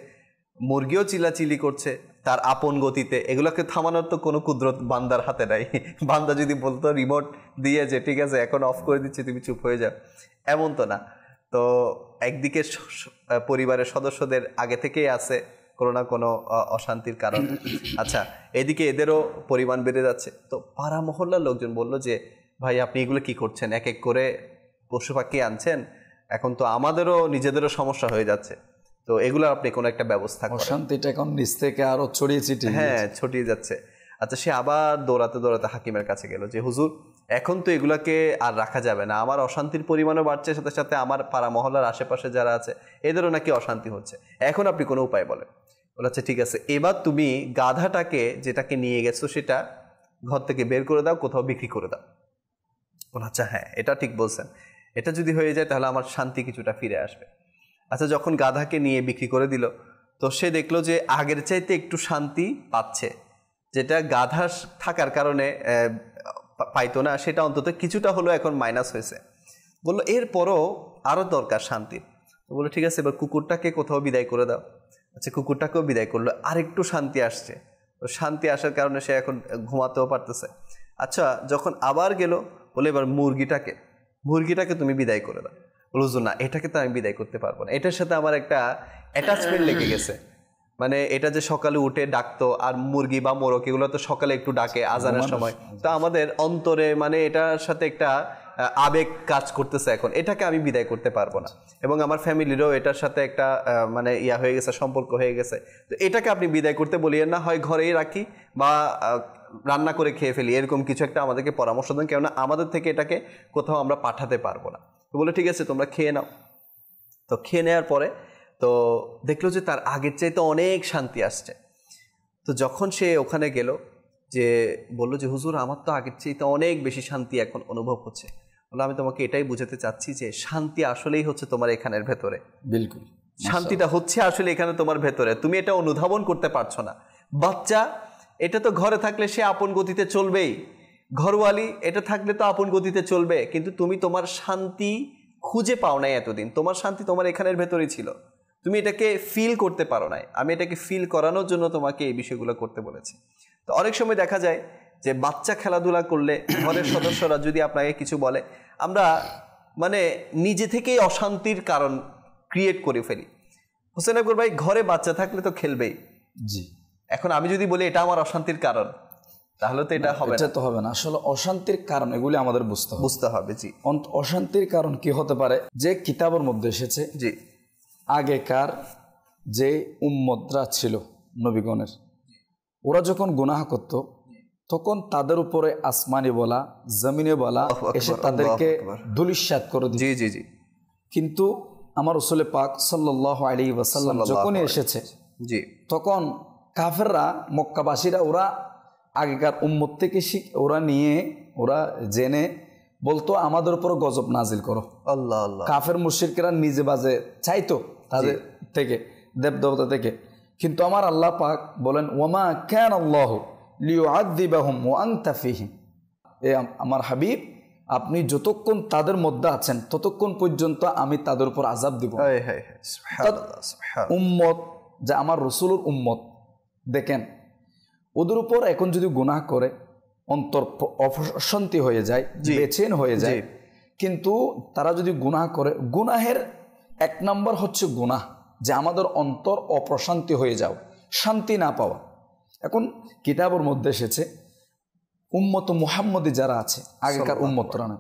মুরগিও চিল্লাচিল্লি করছে তার আপন গতিতে। এগুলোকে থামানোর তো কোনো কুদরত বান্দার হাতে নাই। বান্দা যদি বলতো রিমোট দিয়ে যে ঠিক আছে এখন অফ করে দিচ্ছি, তুমি চুপ হয়ে যাও, এমন তো না। তো একদিকে পরিবারের সদস্যদের আগে থেকেই আছে কোনো না কোনো অশান্তির কারণ। আচ্ছা, এদিকে এদেরও পরিমাণ বেড়ে যাচ্ছে। তো পাড়া মহল্লার লোকজন বলল যে ভাই, আপনি এগুলো কি করছেন, এক এক করে পশু পাখি আনছেন, এখন তো আমাদেরও নিজেদেরও সমস্যা হয়ে যাচ্ছে। তো এগুলো আপনি কোনো একটা ব্যবস্থা করেন। অশান্তিটা এখন নিচ থেকে আরো ছড়িয়ে ছিটিয়ে হ্যাঁ, ছড়িয়ে যাচ্ছে। আচ্ছা, সে আবার দৌড়াতে দৌড়াতে হাকিমের কাছে গেল যে হুজুর, এখন তো এগুলাকে আর রাখা যাবে না, আমার অশান্তির পরিমাণও বাড়ছে, সাথে সাথে আমার পাড়া মহল্লার আশেপাশে যারা আছে এদেরও নাকি অশান্তি হচ্ছে, এখন আপনি কোনো উপায় বলেন। বলেছে ঠিক আছে, এবার তুমি গাধাটাকে যেটাকে নিয়ে গেছো সেটা ঘর থেকে বের করে দাও, কোথাও বিক্রি করে দাও। বলে আচ্ছা হ্যাঁ, এটা ঠিক বলছেন, এটা যদি হয়ে যায় তাহলে আমার শান্তি কিছুটা ফিরে আসবে। আচ্ছা, যখন গাধাকে নিয়ে বিক্রি করে দিল, তো সে দেখলো যে আগের চাইতে একটু শান্তি পাচ্ছে, যেটা গাধা থাকার কারণে পাইতো না, সেটা অন্তত কিছুটা হলো এখন মাইনাস হয়েছে। বললো এরপরও আরও দরকার শান্তির। তো বললো ঠিক আছে, এবার কুকুরটাকে কোথাও বিদায় করে দাও। আচ্ছা, কুকুরটাকেও বিদায় করলো, আরেকটু শান্তি আসছে। তো শান্তি আসার কারণে সে এখন ঘুমাতেও পারতেছে। আচ্ছা, যখন আবার গেল, বলে এবার মুরগিটাকে তুমি বিদায় করে দাও। বললো না, এটাকে তো আমি বিদায় করতে পারবো না, এটার সাথে আমার একটা অ্যাটাচমেন্ট লেগে গেছে। মানে এটা যে সকালে উঠে ডাকতো, আর মুরগি বা মোরগ এগুলো তো সকালে একটু ডাকে আজানের সময়, তো আমাদের অন্তরে মানে এটার সাথে একটা আবেগ কাজ করতেছে, এখন এটাকে আমি বিদায় করতে পারবো না, এবং আমার ফ্যামিলিরও এটার সাথে একটা মানে হয়ে গেছে, সম্পর্ক হয়ে গেছে। তো এটাকে আপনি বিদায় করতে বলিয়েন না, হয় ঘরেই রাখি বা রান্না করে খেয়ে ফেলি, এরকম কিছু একটা আমাদেরকে পরামর্শ দেন, কেননা আমাদের থেকে এটাকে কোথাও আমরা পাঠাতে পারবো না। তো বলে ঠিক আছে, তোমরা খেয়ে নাও। তো খেয়ে নেওয়ার পরে তো দেখলো যে তার আগের চাইতে অনেক শান্তি আসছে। তো যখন সে ওখানে গেল, যে বললো যে হুজুর, আমার তো আগের চাইতে অনেক বেশি শান্তি এখন অনুভব হচ্ছে। বললো আমি তোমাকে এটাই বুঝাতে চাচ্ছি যে শান্তি আসলেই হচ্ছে তোমার এখানের ভেতরে, বিলকুল শান্তিটা হচ্ছে আসলে এখানে তোমার ভেতরে, তুমি এটা অনুধাবন করতে পারছো না। বাচ্চা এটা তো ঘরে থাকলে সে আপন গতিতে চলবেই, ঘরওয়ালি এটা থাকলে তো আপন গতিতে চলবে, কিন্তু তুমি তোমার শান্তি খুঁজে পাও নাই এতদিন, তোমার শান্তি তোমার এখানের ভেতরেই ছিল, তুমি এটাকে ফিল করতে পারো নাই, আমি এটাকে ফিল করানোর জন্য তোমাকে এই বিষয়গুলো করতে বলেছি। তো অনেক সময় দেখা যায় যে বাচ্চা খেলাধুলা করলে ঘরের সদস্যরা যদি আপনাকে কিছু বলে, আমরা মানে নিজে থেকেই অশান্তির কারণ ক্রিয়েট করে ফেলি। হোসেন আকবর ভাই, ঘরে বাচ্চা থাকলে তো খেলবেই, জি। এখন আমি যদি বলি এটা আমার অশান্তির কারণ, তাহলে তো এটা হবে না, এটা তো হবে না। আসলে অশান্তির কারণ এগুলি আমাদের বুঝতে হবে। জি, অশান্তির কারণ কি হতে পারে, যে কিতাবের মধ্যে এসেছে, জি, আগেকার যে উম্মতরা ছিল নবীগণের, ওরা যখন গুনাহ করত তখন তাদের উপরে আসমানি বলা, জমিনে বলা এসে তাদেরকে ধূলিসাৎ করে দিত। জি, জি, জি। কিন্তু আমার রাসূল পাক সাল্লাল্লাহু আলাইহি ওয়াসাল্লাম যখনই এসেছে, জি, তখন কাফেররা, মক্কাবাসীরা, ওরা আগেকার উম্মত থেকে ওরা জেনে বলতো আমাদের উপর গজব নাজিল করো। আল্লাহ আল্লাহ। কাফের মুশরিকরা নিজে বাজে চাইতো তাদের থেকে, দেবদেবতা থেকে, কিন্তু আমার আল্লাহ পাক বলেন ওয়ামা কানা আল্লাহু লিয়ুআযিবাহুম ওয়া আনতা ফীহিম, এ আমার হাবিব, আপনি যতক্ষণ তাদের মধ্যে আছেন ততক্ষণ পর্যন্ত আমি তাদের উপর আযাব দিব। উম্মত, যে আমার রাসূলের উম্মত, দেখেন ওদের উপর এখন যদি গুনাহ করে অন্তর অশান্তি হয়ে যায়, বেচেন হয়ে যায়, কিন্তু তারা যদি গুনাহ করে, গুনাহের এক নম্বর হচ্ছে গুনাহ যে আমাদের অন্তর অপ্রশান্তি হয়ে যাও, শান্তি না পাওয়া। এখন কিতাবের মধ্যে এসেছে উম্মত মুহাম্মদী যারা আছে, আগেকার উম্মতরা না,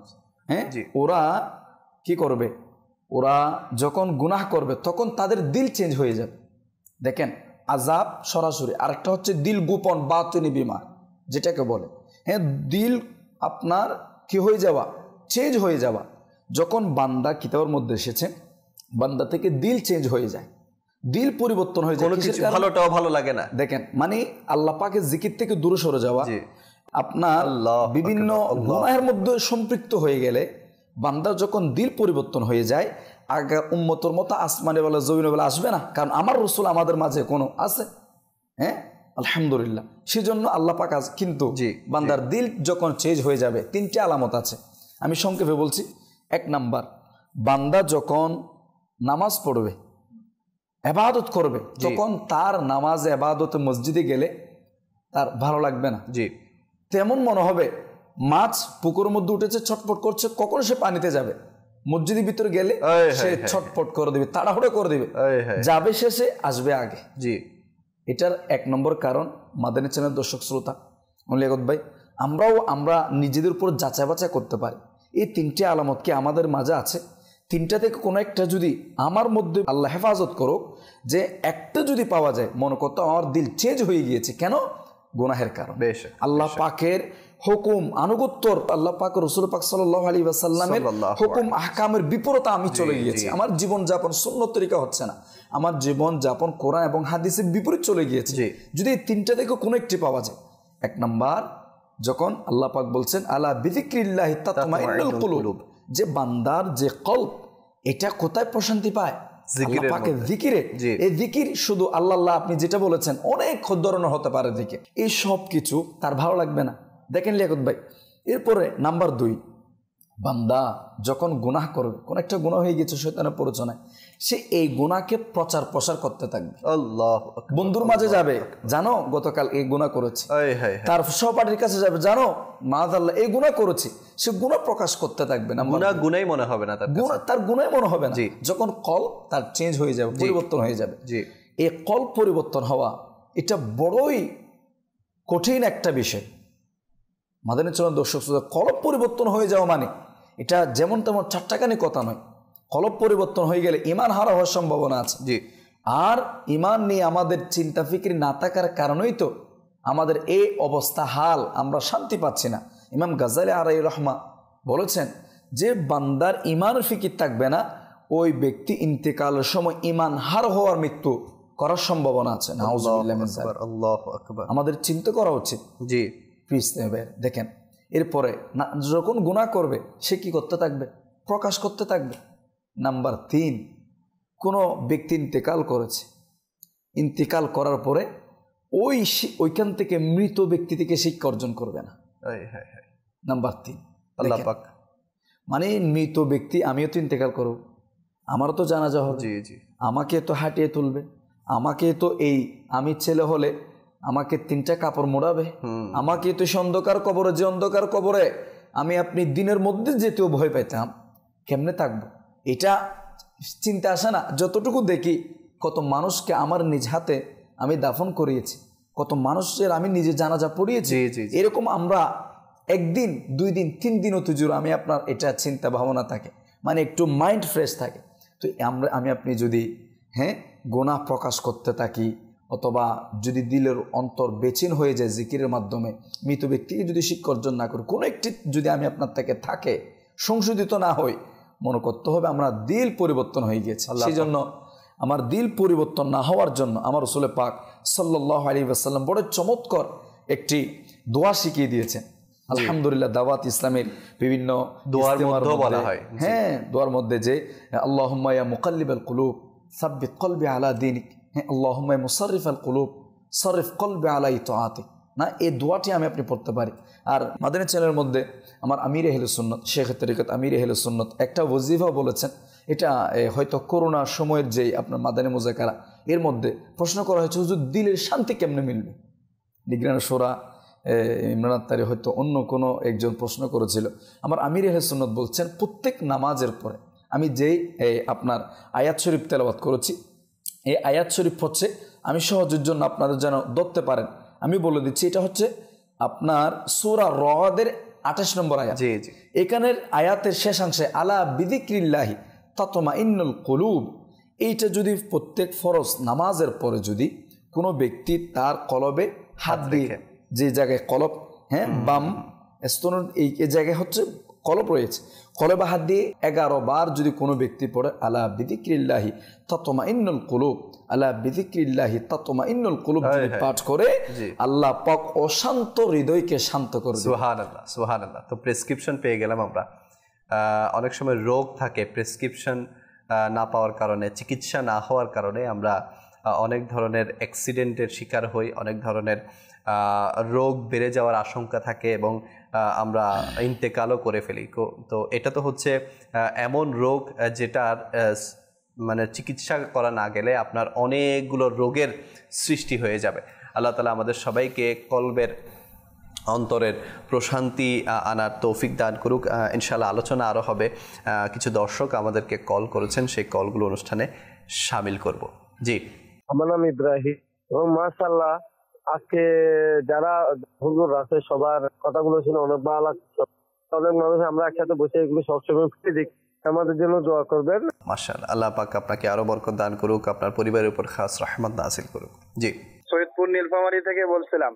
হ্যাঁ, ওরা কি করবে, ওরা যখন গুনাহ করবে তখন তাদের দিল চেঞ্জ হয়ে যাবে। দেখেন, আযাব সরাসরি, আরেকটা হচ্ছে দিল গোপন, বাতিনি বিমা যেটাকে বলে, হ্যাঁ, দিল আপনার কি হয়ে যাওয়া, চেঞ্জ হয়ে যাওয়া। যখন বান্দা, কিতাবের মধ্যে এসেছে, বান্দা থেকে দিল চেঞ্জ হয়ে যায়, দিল পরিবর্তন হয়ে যায়, ভালোটাও ভালো লাগে না। দেখেন, মানে আল্লাহ পাকের জিকির থেকে দূরে সরে যাওয়া, আপনার বিভিন্ন গুনাহের মধ্যে সম্পৃক্ত হয়ে গেলে বান্দার যখন দিল পরিবর্তন হয়ে যায়, আগের উম্মতের মতো আসমানে বলে জমিনে বলে আসবে না, কারণ আমার রাসূল আমাদের মাঝে কোনো আছে, হ্যাঁ, আলহামদুলিল্লাহ। সেজন্য আল্লাহ পাক কিন্তু বান্দার দিল যখন চেঞ্জ হয়ে যাবে, তিনটি আলামত আছে, আমি সংক্ষেপে বলছি। এক নাম্বার, বান্দা যখন নামাজ পড়বে, ইবাদত করবে, তখন তার নামাজ ইবাদতে মসজিদে গেলে তার ভালো লাগবে না, তেমন মনে হবে মাছ পুকুরের মধ্যে উঠেছে, ছটফট করছে, কখন সে পানিতে যাবে, মসজিদের ভিতরে গেলে সে ছটফট করে দিবে, তাড়াহুড়ো করে দিবে, যাবে শেষে, আসবে আগে। এটার এক নম্বর কারণ, মাদানী চ্যানেল দর্শক শ্রোতা, লিয়াকত ভাই, আমরা নিজেদের উপর যাচাই বাছাই করতে পারি এই তিনটি আলামত কি আমাদের মাঝে আছে, তিনটা থেকে কোনো একটা যদি আমার মধ্যে আল্লাহ হেফাজত করুক, যে একটা যদি পাওয়া যায়, মনে করতো আমার দিল চেঞ্জ হয়ে গিয়েছে, কেন? গুনাহের কারণ। আল্লাহ পাকের হুকুম আনুগত্য, আল্লাহ পাক রাসূল পাক সাল্লাল্লাহু আলাইহি ওয়াসাল্লামের হুকুম আহকামের বিপরীতে আমি চলে গিয়েছি, আমার জীবন যাপন সুন্নত তরিকা হচ্ছে না, আমার জীবন যাপন কোরআন এবং হাদিসের বিপরীত চলে গিয়েছে। যদি এই তিনটা থেকে কোনো একটি পাওয়া যায়, এক নাম্বার যখন আল্লাহ পাক বলছেন আলা বিযিক্রিল্লাহি তাতমাইন্নুল কুলুব, যে বান্দার যে কলব এটা কোথায় প্রশান্তি পায়? আল্লাহ পাকের জিকিরে। এই জিকির শুধু আল্লাহ আল্লাহ আপনি যেটা বলেছেন অনেক ধরনের হতে পারে জিকির, এই সব কিছু তার ভালো লাগবে না। দেখেন লিয়াকত ভাই, এরপরে নাম্বার 2, বান্দা যখন গুনাহ করবে, কোন একটা গুনাহ হয়ে গেছে শয়তানের প্ররোচনায়, সে এই গুনাহকে প্রচার প্রসার করতে থাকবে। আল্লাহু আকবার। বন্ধুর মাঝে যাবে, জানো গতকাল এই গুনাহ করেছি, তার সহপাঠীর কাছে যাবে, জানো মাআযাল্লাহ এই গুনাহ করেছি, সে গুনাহ প্রকাশ করতে থাকবে না, গুনাহই মনে হবে না, তার গুনাহই মনে হবে না। যখন কল তার চেঞ্জ হয়ে যাবে, পরিবর্তন হয়ে যাবে, এই কল পরিবর্তন হওয়া এটা বড়ই কঠিন একটা বিষয়। মাদানী চলন দর্শক শ্রোতা, কলব পরিবর্তন হয়ে যাওয়া মানে এটা যেমন তেমন চারটাকানি কথা নয়। কলব পরিবর্তন হয়ে গেলে ঈমান হারা হওয়ার সম্ভাবনা আছে। আর ঈমান নিয়ে আমাদের চিন্তা ফিকির না থাকার কারণেই তো আমাদের এই অবস্থা, হাল, আমরা শান্তি পাচ্ছি না। ইমাম গাজ্জালী আলাইহির রহমা বলেছেন যে বান্দার ঈমানের ফিকির থাকবে না, ওই ব্যক্তি ইন্তেকালের সময় ঈমান হার হওয়ার মৃত্যু করার সম্ভাবনা আছে। নাউযুবিল্লাহ মিন যালিক। আল্লাহু আকবার। আমাদের চিন্তা করা উচিত। জি দেখেন, এরপরে যখন গুনাহ করবে সে কি করতে থাকবে? প্রকাশ করতে থাকবে। নাম্বার 3, কোনো ব্যক্তি ইন্তেকাল করেছে, ইন্তেকাল করার পরে ওইখান থেকে মৃত ব্যক্তি থেকে শিক্ষা অর্জন করবে না। নাম্বার 3, আল্লাহ পাক মানে মৃত ব্যক্তি, আমিও তো ইন্তেকাল করব, আমারও তো জানাজা হবে, আমাকে তো হাঁটিয়ে তুলবে, আমাকে তো আমি ছেলে হলে আমাকে 3টা কাপড় মোড়াবে, আমাকে তো অন্ধকার কবরে, যে অন্ধকার কবরে আমি আপনি দিনের মধ্যে যেতেও ভয় পেতাম, কেমনে থাকবো? এটা চিন্তা আসে না? যতটুকু দেখি কত মানুষকে আমার নিজ হাতে আমি দাফন করিয়েছি, কত মানুষের আমি নিজে জানাজা পড়িয়েছি। এরকম আমরা 1 দিন 2 দিন 3 দিন অতিজুর আমি আপনার এটা চিন্তা ভাবনা থাকে, মানে একটু মাইন্ড ফ্রেশ থাকে। তো আমি আপনি যদি গুনাহ প্রকাশ করতে থাকি, অথবা যদি দিলের অন্তর বেচিন হয়ে যায় জিকিরের মাধ্যমে, মৃত ব্যক্তিকে যদি শিক্ষা অর্জন না করি, কোনো একটি যদি আমি আপনার থেকে থাকে, সংশোধিত না হই, মনে করতে হবে আমরা দিল পরিবর্তন হয়ে গিয়েছে। সেই জন্য আমার দিল পরিবর্তন না হওয়ার জন্য আমার রাসূল পাক সাল্লাল্লাহু আলাইহি ওয়াসাল্লাম বড় চমৎকার একটি দোয়া শিখিয়ে দিয়েছেন। আলহামদুলিল্লাহ, দাওয়াত ইসলামের বিভিন্ন দোয়ার মধ্যে বলা হয়, দোয়ার মধ্যে যে আল্লাহুম্মা ইয়া মুকাল্লিবাল কুলুব সাব্বিত কলবি আলা দীনিক, আল্লাহুম্মা ইয়া মুসাররিফাল কুলুব সাররিফ কলবি আলা ইতাআতিক, না এই দোয়াটি আমি আপনি পড়তে পারি। আর মাদানী চ্যানেলের মধ্যে আমার আমির আহলে সুন্নাত, শেখ তরিকত আমির আহলে সুন্নাত একটা ওয়াজিফা বলেছেন, এটা হয়তো করোনার সময়ের যেই আপনার মাদানী মুযাকারা, এর মধ্যে প্রশ্ন করা হয়েছে হুজুর দিলের শান্তি কেমনে মিলবে? নিগরান শোরা ইমরান আত্তারি হয়তো অন্য কোনো একজন প্রশ্ন করেছিল। আমার আমির আহলে সুন্নাত বলছেন প্রত্যেক নামাজের পরে আমি যেই আপনার আয়াত শরীফ তেলাওয়াত করেছি, এই আয়াত শরীফ হচ্ছে, আমি সহজের জন্য আপনাদের যেন ধরতে পারেন আমি বলে দিচ্ছি, এটা হচ্ছে আপনার সূরা রদের 28 নম্বর আয়াত। এখানের আয়াতের শেষাংশে আলা বিযিক্রিল্লাহি তাতমাইন্নুল কুলুব, এইটা যদি প্রত্যেক ফরজ নামাজের পরে যদি কোনো ব্যক্তি তার কলবে হাত দিয়ে, যে জায়গায় কলব বাম স্তনের এই জায়গায় হচ্ছে কলব রয়েছে, কলবে হাত দিয়ে 11 বার যদি কোনো ব্যক্তি পড়ে আলা বিযিক্রিল্লাহি তাতমাইন্নুল কুলুব, আলা বিযিক্রিল্লাহি তাতমাইন্নুল কুলুব যদি পাঠ করে, আল্লাহ পাক অশান্ত হৃদয়কে শান্ত করবে। সুবহানাল্লাহ, সুবহানাল্লাহ। তো প্রেসক্রিপশন পেয়ে গেলাম আমরা। অনেক সময় রোগ থাকে, প্রেসক্রিপশন না পাওয়ার কারণে, চিকিৎসা না হওয়ার কারণে আমরা অনেক ধরনের অ্যাক্সিডেন্টের শিকার হই, অনেক ধরনের রোগ বেড়ে যাওয়ার আশঙ্কা থাকে এবং আমরা ইন্তেকালও করে ফেলি। তো এটা তো হচ্ছে এমন রোগ যেটার মানে চিকিৎসা করা না গেলে আপনার অনেকগুলো রোগের সৃষ্টি হয়ে যাবে। আল্লাহ তাআলা আমাদের সবাইকে কলবের অন্তরের প্রশান্তি আনার তৌফিক দান করুক। ইনশাআল্লাহ আলোচনা আরও হবে। কিছু দর্শক আমাদেরকে কল করেছেন, সেই কলগুলো অনুষ্ঠানে শামিল করব। জি, আমার নাম ইব্রাহিম এবং মাশাআল্লাহ আজকে যারা হুজুর আছে সবার কথাগুলো শুনে অনেক ভালো লাগছে। অনেক মানুষ আমরা একসাথে বসে এগুলো সবসময় দেখি, আমাদের জন্য দোয়া করবেন। মাশাআল্লাহ, আল্লাহ পাক আপনাকে আরো বরকত দান করুক, আপনার পরিবারের উপর খাস রহমত নাযিল করুক। জি, সৈয়দপুর নীলফামারী থেকে বলছিলাম,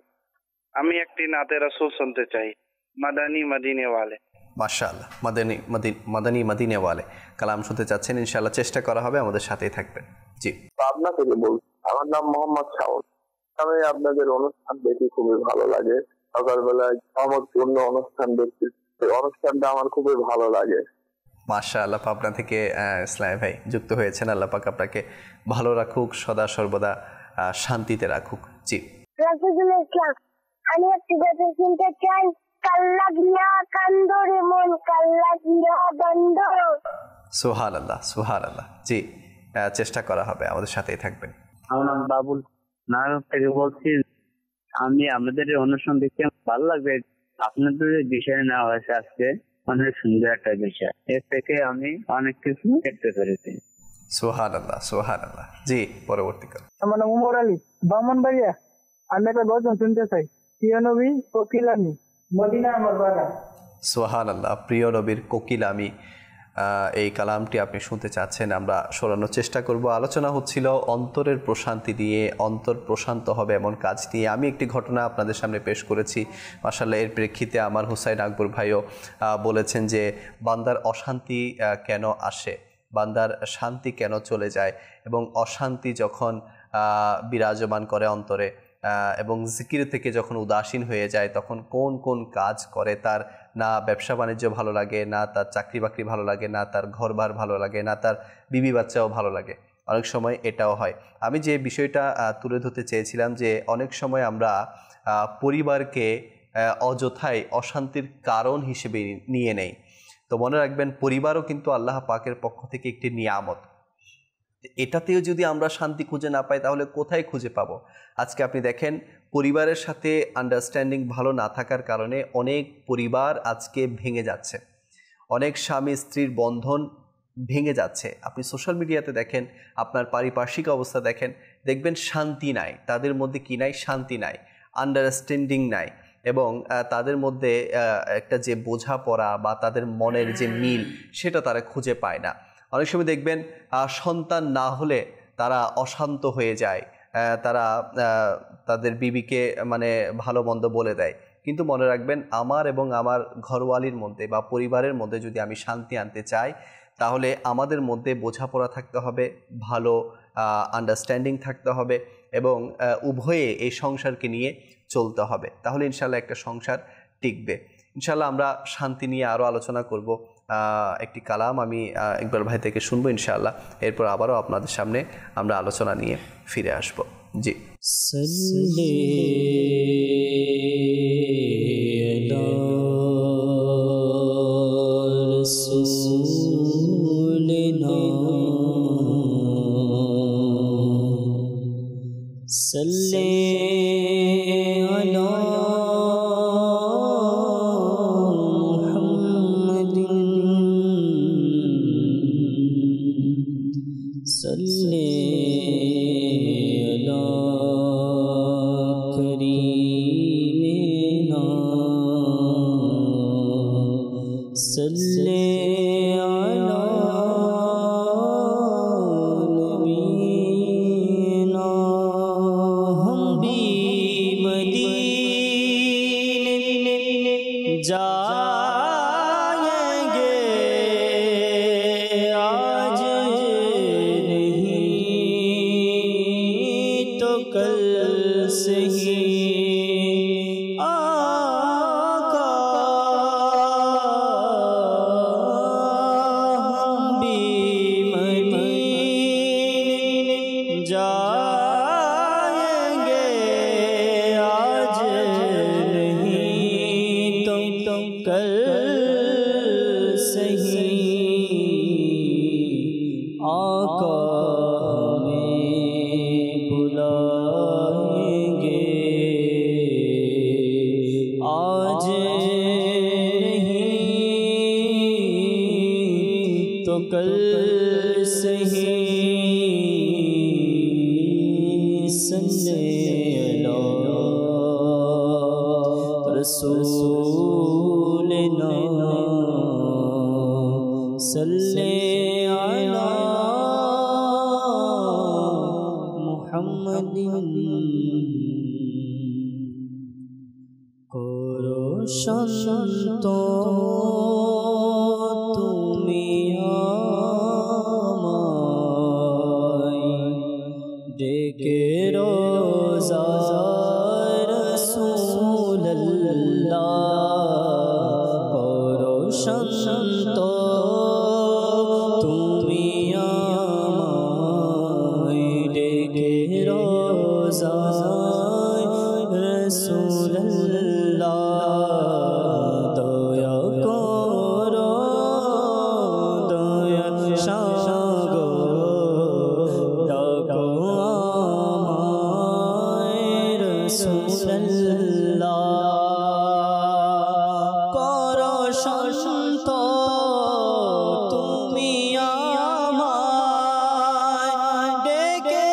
আমি একটি নাতে রাসূল শুনতে চাই, মাদানী মদিনে ওয়ালে। মাশাআল্লাহ, মাদানী মদিনে ওয়ালে কালাম শুনতে চাচ্ছেন, ইনশাআল্লাহ চেষ্টা করা হবে, আমাদের সাথেই থাকবেন। জি, পাবনা থেকে বলছি। আমার নাম মোহাম্মদ শাওন। আমি আপনাদের অনুষ্ঠান দেখি, খুবই ভালো লাগে। সকালবেলায় চমৎপূর্ণ অনুষ্ঠান দেখছি, এই অনুষ্ঠানটা আমার খুবই ভালো লাগে। মাশাআল্লাহ, পাবনা থেকে ইসলাম ভাই যুক্ত হয়েছেন। আল্লাহ পাক আপনাকে ভালো রাখুক, সদা সর্বদা শান্তিতে রাখুক। জি, রাসূলুল ইসলাম, আমি একটি কথা শুনতে চাই, কাল্লা গিয়া কান্দরে মন, কাল্লা গিয়া বন্ধ। সুবহানাল্লাহ, সুবহানাল্লাহ। জি, চেষ্টা করা হবে, আমাদের সাথেই থাকবেন। আমার নাম বাবুল, নারায়ণ থেকে বলছি। আমি আমাদের অনুষ্ঠান দেখতে ভালো লাগবে, আপনাদের যে বিষয় নেওয়া হয়েছে আজকে অনেক সুন্দর একটা বিষয়, এর থেকে আমি অনেক কিছু দেখতে পেরেছি। সুবহানাল্লাহ, সুবহানাল্লাহ। জি, পরবর্তী কাল। আমার নাম উমর আলী, ব্রাহ্মণবাড়িয়া। আমি একটা গজল শুনতে চাই, প্রিয় নবী কোকিল আমি, মদিনা আমার বাগান। সুবহানাল্লাহ, প্রিয় নবীর কোকিল আমি, এই কালামটি আপনি শুনতে চাচ্ছেন, আমরা শোনানোর চেষ্টা করব। আলোচনা হচ্ছিল অন্তরের প্রশান্তি নিয়ে, অন্তর প্রশান্ত হবে এমন কাজ নিয়ে। আমি একটি ঘটনা আপনাদের সামনে পেশ করেছি, মাশাআল্লাহ। এর প্রেক্ষিতে আমার হুসাইন আকবর ভাইও বলেছেন যে বান্দার অশান্তি কেন আসে, বান্দার শান্তি কেন চলে যায়, এবং অশান্তি যখন বিরাজমান করে অন্তরে এবং জিকির থেকে যখন উদাসীন হয়ে যায়, তখন কোন কোন কাজ করে, তার না ব্যবসা বাণিজ্য ভালো লাগে, না তার চাকরি বাকরি ভালো লাগে, না তার ঘরবার ভালো লাগে, না তার বিবি বাচ্চাও ভালো লাগে। অনেক সময় এটাও হয়। আমি যে বিষয়টা তুলে ধরতে চেয়েছিলাম যে অনেক সময় আমরা পরিবারকে অযথাই অশান্তির কারণ হিসেবে নিয়ে নেই। তো মনে রাখবেন, পরিবারও কিন্তু আল্লাহ পাকের পক্ষ থেকে একটি নিয়ামত। এটাতেও যদি আমরা শান্তি খুঁজে না পাই, তাহলে কোথায় খুঁজে পাবো? আজকে আপনি দেখেন, পরিবারের সাথে আন্ডারস্ট্যান্ডিং ভালো না থাকার কারণে অনেক পরিবার আজকে ভেঙে যাচ্ছে, অনেক স্বামী স্ত্রীর বন্ধন ভেঙে যাচ্ছে। আপনি সোশ্যাল মিডিয়াতে দেখেন, আপনার পারিপার্শ্বিক অবস্থা দেখেন, দেখবেন শান্তি নাই তাদের মধ্যে। কি নাই? শান্তি নাই, আন্ডারস্ট্যান্ডিং নাই, এবং তাদের মধ্যে একটা যে বোঝাপড়া বা তাদের মনের যে মিল, সেটা তারা খুঁজে পায় না। অনেক সময় দেখবেন সন্তান না হলে তারা অশান্ত হয়ে যায়, তারা তাদের বিবিকে মানে ভালো মন্দ বলে দেয়। কিন্তু মনে রাখবেন, আমার এবং আমার ঘরওয়ালির মধ্যে বা পরিবারের মধ্যে যদি আমি শান্তি আনতে চাই, তাহলে আমাদের মধ্যে বোঝাপড়া থাকতে হবে, ভালো আন্ডারস্ট্যান্ডিং থাকতে হবে, এবং উভয়ে এই সংসারকে নিয়ে চলতে হবে। তাহলে ইনশাল্লাহ একটা সংসার টিকবে। ইনশাল্লাহ আমরা শান্তি নিয়ে আরও আলোচনা করব। একটি কালাম আমি ইকবাল ভাই থেকে শুনবো ইনশাআল্লাহ, এরপর আবারও আপনাদের সামনে আমরা আলোচনা নিয়ে ফিরে আসব। জি, salli ala Muhammadin koro শান্ত তুমি আমায় ডেকে রোজার রাসূলুল্লাহ কর শান্ত তুমি আমায় ডেকে রোজার রাসূলুল্লাহ দয়া করো দয়া সাগর ডাকো আমায় রাসূলুল্লাহ করো শান্ত তুমি আমায় ডেকে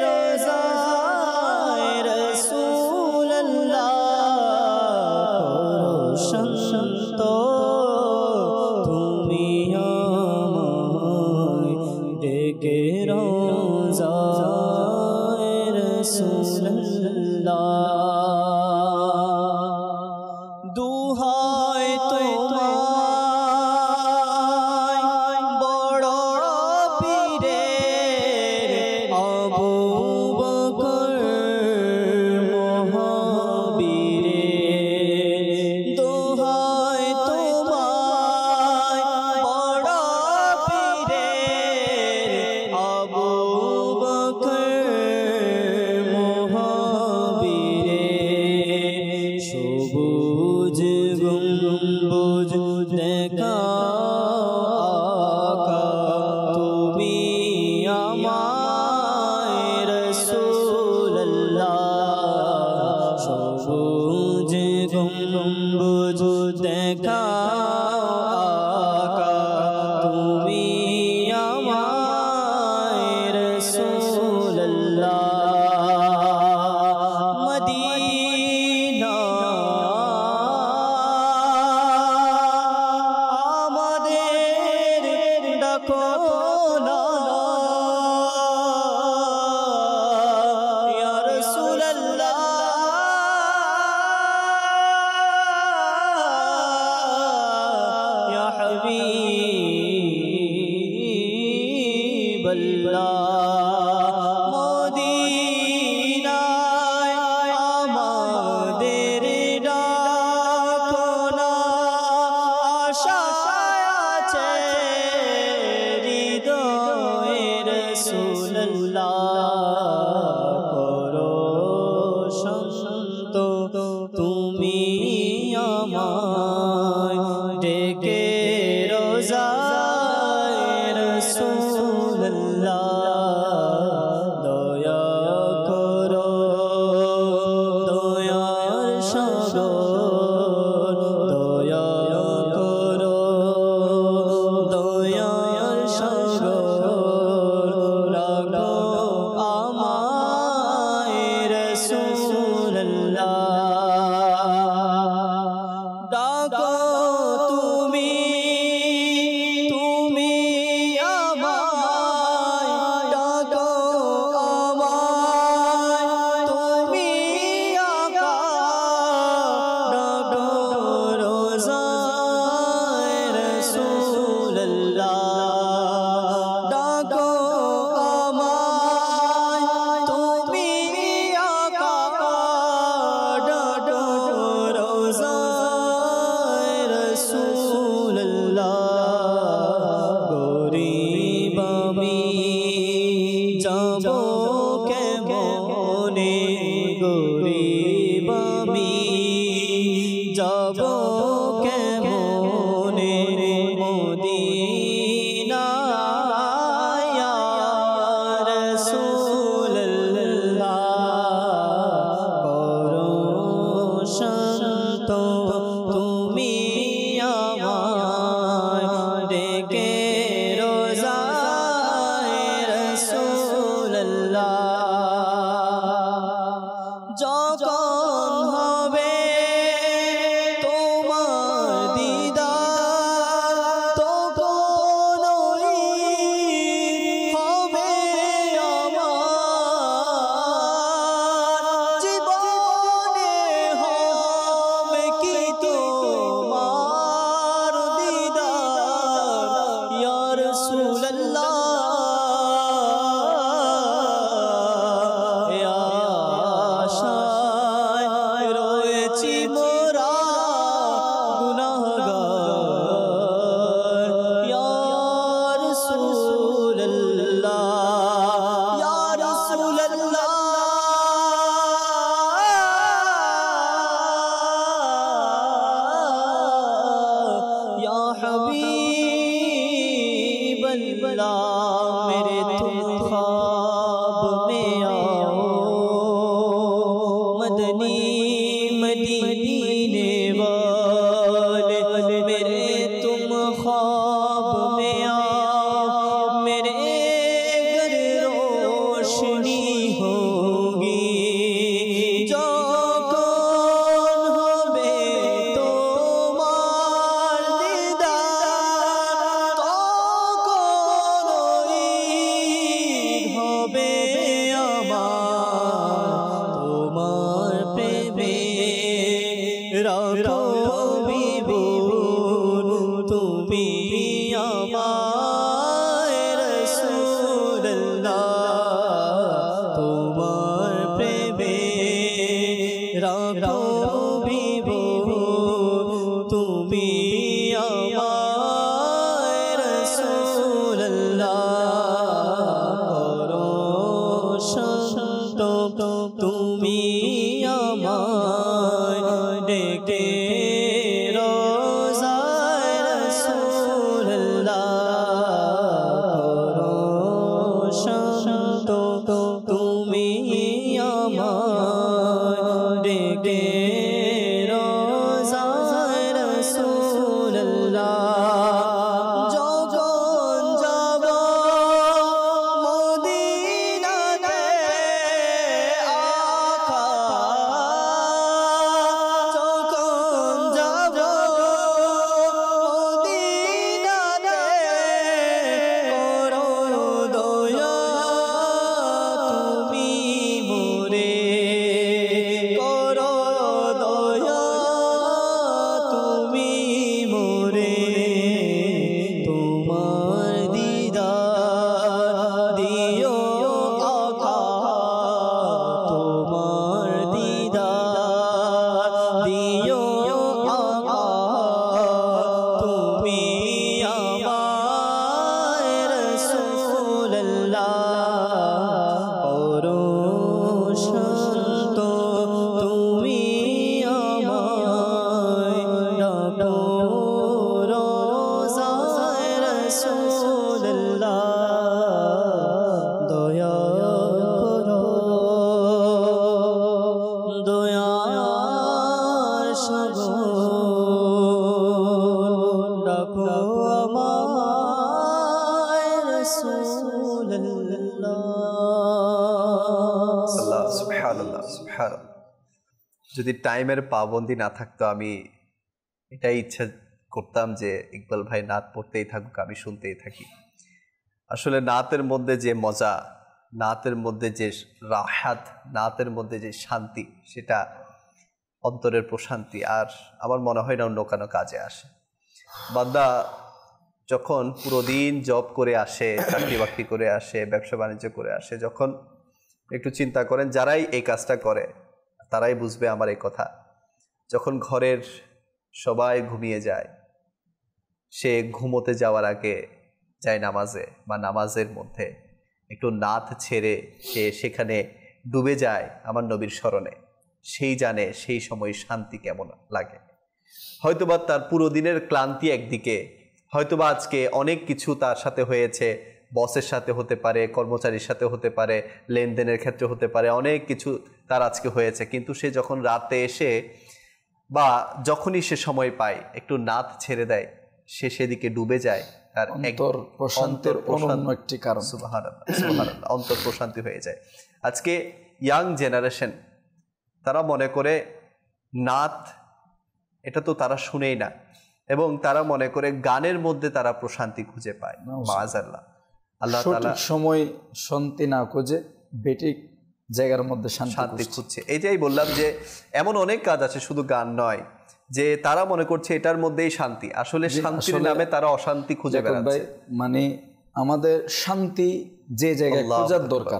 রোজায় রাসূলুল্লাহ করো শান্ত তুমি আমায় ডেকে রোজায় রাসূলুল্লাহ দুহাই তোমায় বড় পীরের আবু বকর মহাবীরের দুহাই তোমায় বড় পীরের আবু বকর মহাবীরের সবুজ গম্বুজ দেখা তুমি আমায় রাসূলুল্লাহ সবুজ গম্বুজ দেখা তুমি আমায় রাসূলুল্লাহ মদিনা আমাদের ডাকো না ইয়া রাসূলুল্লাহ ইয়া হাবিবাল্লাহ মদিনায় আমাদের ডাকো না আশায় আছে হৃদয়ে রাসূলুল্লাহ করো শান্ত তুমি আমায় ডেকে রোজায় রাসূলুল্লাহ দয়া করো দয়ার সাগর দয়া করো দয়ার সাগর রাখো আমায় রাসূলুল্লাহ ডাকো তুমি তুমি আমায় ডাকো আমায় তুমি আকা ডাকো রোজায় রাসূলুল্লাহ ডাকো আমায় তুমি আকা ডাকো রোজায় রাসূলুল্লাহ গরীব আমি যাব কেমনে গরীব আমি যাব কেমনে মদিনায় ইয়া রাসূলুল্লাহ করো শান্ত তুমি আমায় ডেকে রোজায় রাসূলুল্লাহ যখন হবে তোমার मदीने वाले मेरे तुम ख्वाब में आओ मेरे घर रोशनी होगी যখন হবে তোমার দিদার তখন ঈদ হবে আমার তোমার প্রেমে রাখো বিবুল তুমি আমায় রাসূলুল্লাহ তোমার প্রেমে রাখো বিবুল তুমি আমায় রাসূলুল্লাহ রোশন তুমি আমায় ডেকে রোজায় রাসূলুল্লাহ রোশন তুমি আমায় ডেকে রোজায় রাসূলুল্লাহ যখন যাব মদিনাতে আকা যখন যাব মদিনাতে করো দয়া তুমি মোরে করো দয়া তুমি মোরে তোমার দিদার দিও আকা তোমার দিদার দিও আকা তুমি আমায় রাসূলুল্লাহ রোশন তুমি আমায় ডাকো রোজায় রাসূলুল্লাহ দয়া করো দয়ার সাগর ডাকো আমায় রাসূলুল্লাহ আল্লাহ সুবহানাল্লাহ সুবহানাল্লাহ। যদি টাইমের পাবন্দি না থাকতো আমি এটাই ইচ্ছা করতাম যে ইকবাল ভাই নাত পড়তেই থাকুক, আমি শুনতেই থাকি। আসলে নাতের মধ্যে যে মজা, নাতের মধ্যে যে রাহাত, নাতের মধ্যে যে শান্তি, সেটা অন্তরের প্রশান্তি আর আমার মনে হয় না অন্য কোনো কাজে আসে। বান্দা যখন পুরো দিন জব করে আসে, চাকরি বাকরি করে আসে, ব্যবসা বাণিজ্য করে আসে, যখন একটু চিন্তা করেন, যারাই এই কাজটা করে তারাই বুঝবে আমার এই কথা, যখন ঘরের সবাই ঘুমিয়ে যায়, সে ঘুমোতে যাওয়ার আগে যায় নামাজে বা নামাজের মধ্যে একটু নাত ছেড়ে সে সেখানে ডুবে যায় আমার নবীর স্মরণে, সেই জানে সেই সময় শান্তি কেমন লাগে। হয়তোবা তার পুরো দিনের ক্লান্তি একদিকে, হয়তোবা আজকে অনেক কিছু তার সাথে হয়েছে, বসের সাথে হতে পারে, কর্মচারীর সাথে হতে পারে, লেনদেনের ক্ষেত্রে হতে পারে, অনেক কিছু তার আজকে হয়েছে, কিন্তু সে যখন রাতে এসে বা যখনই সে সময় পায় একটু নাত ছেড়ে দেয়, সে সেদিকে ডুবে যায়, তার প্রশান্তির অনন্য একটি কারণ। সুবহানাল্লাহ সুবহানাল্লাহ, অন্তর প্রশান্তি হয়ে যায়। আজকে ইয়াং জেনারেশন তারা মনে করে নাত এটা তো তারা শুনেই না, এবং তারা মনে করে গানের মধ্যে তারা প্রশান্তি খুঁজে পায়। মাআযাল্লাহ, আল্লাহ তাআলা সময় শান্তি না খুঁজে বেঠিক জায়গার মধ্যে শান্তি খুঁজছে। এইটাই বললাম যে এমন অনেক কাজ আছে, শুধু গান নয়, যে তারা মনে করছে এটার মধ্যেই শান্তি, আসলে শান্তির নামে তারা অশান্তি খুঁজে বেড়াচ্ছে। মানে আমাদের শান্তি যে জায়গায় খোঁজার দরকার,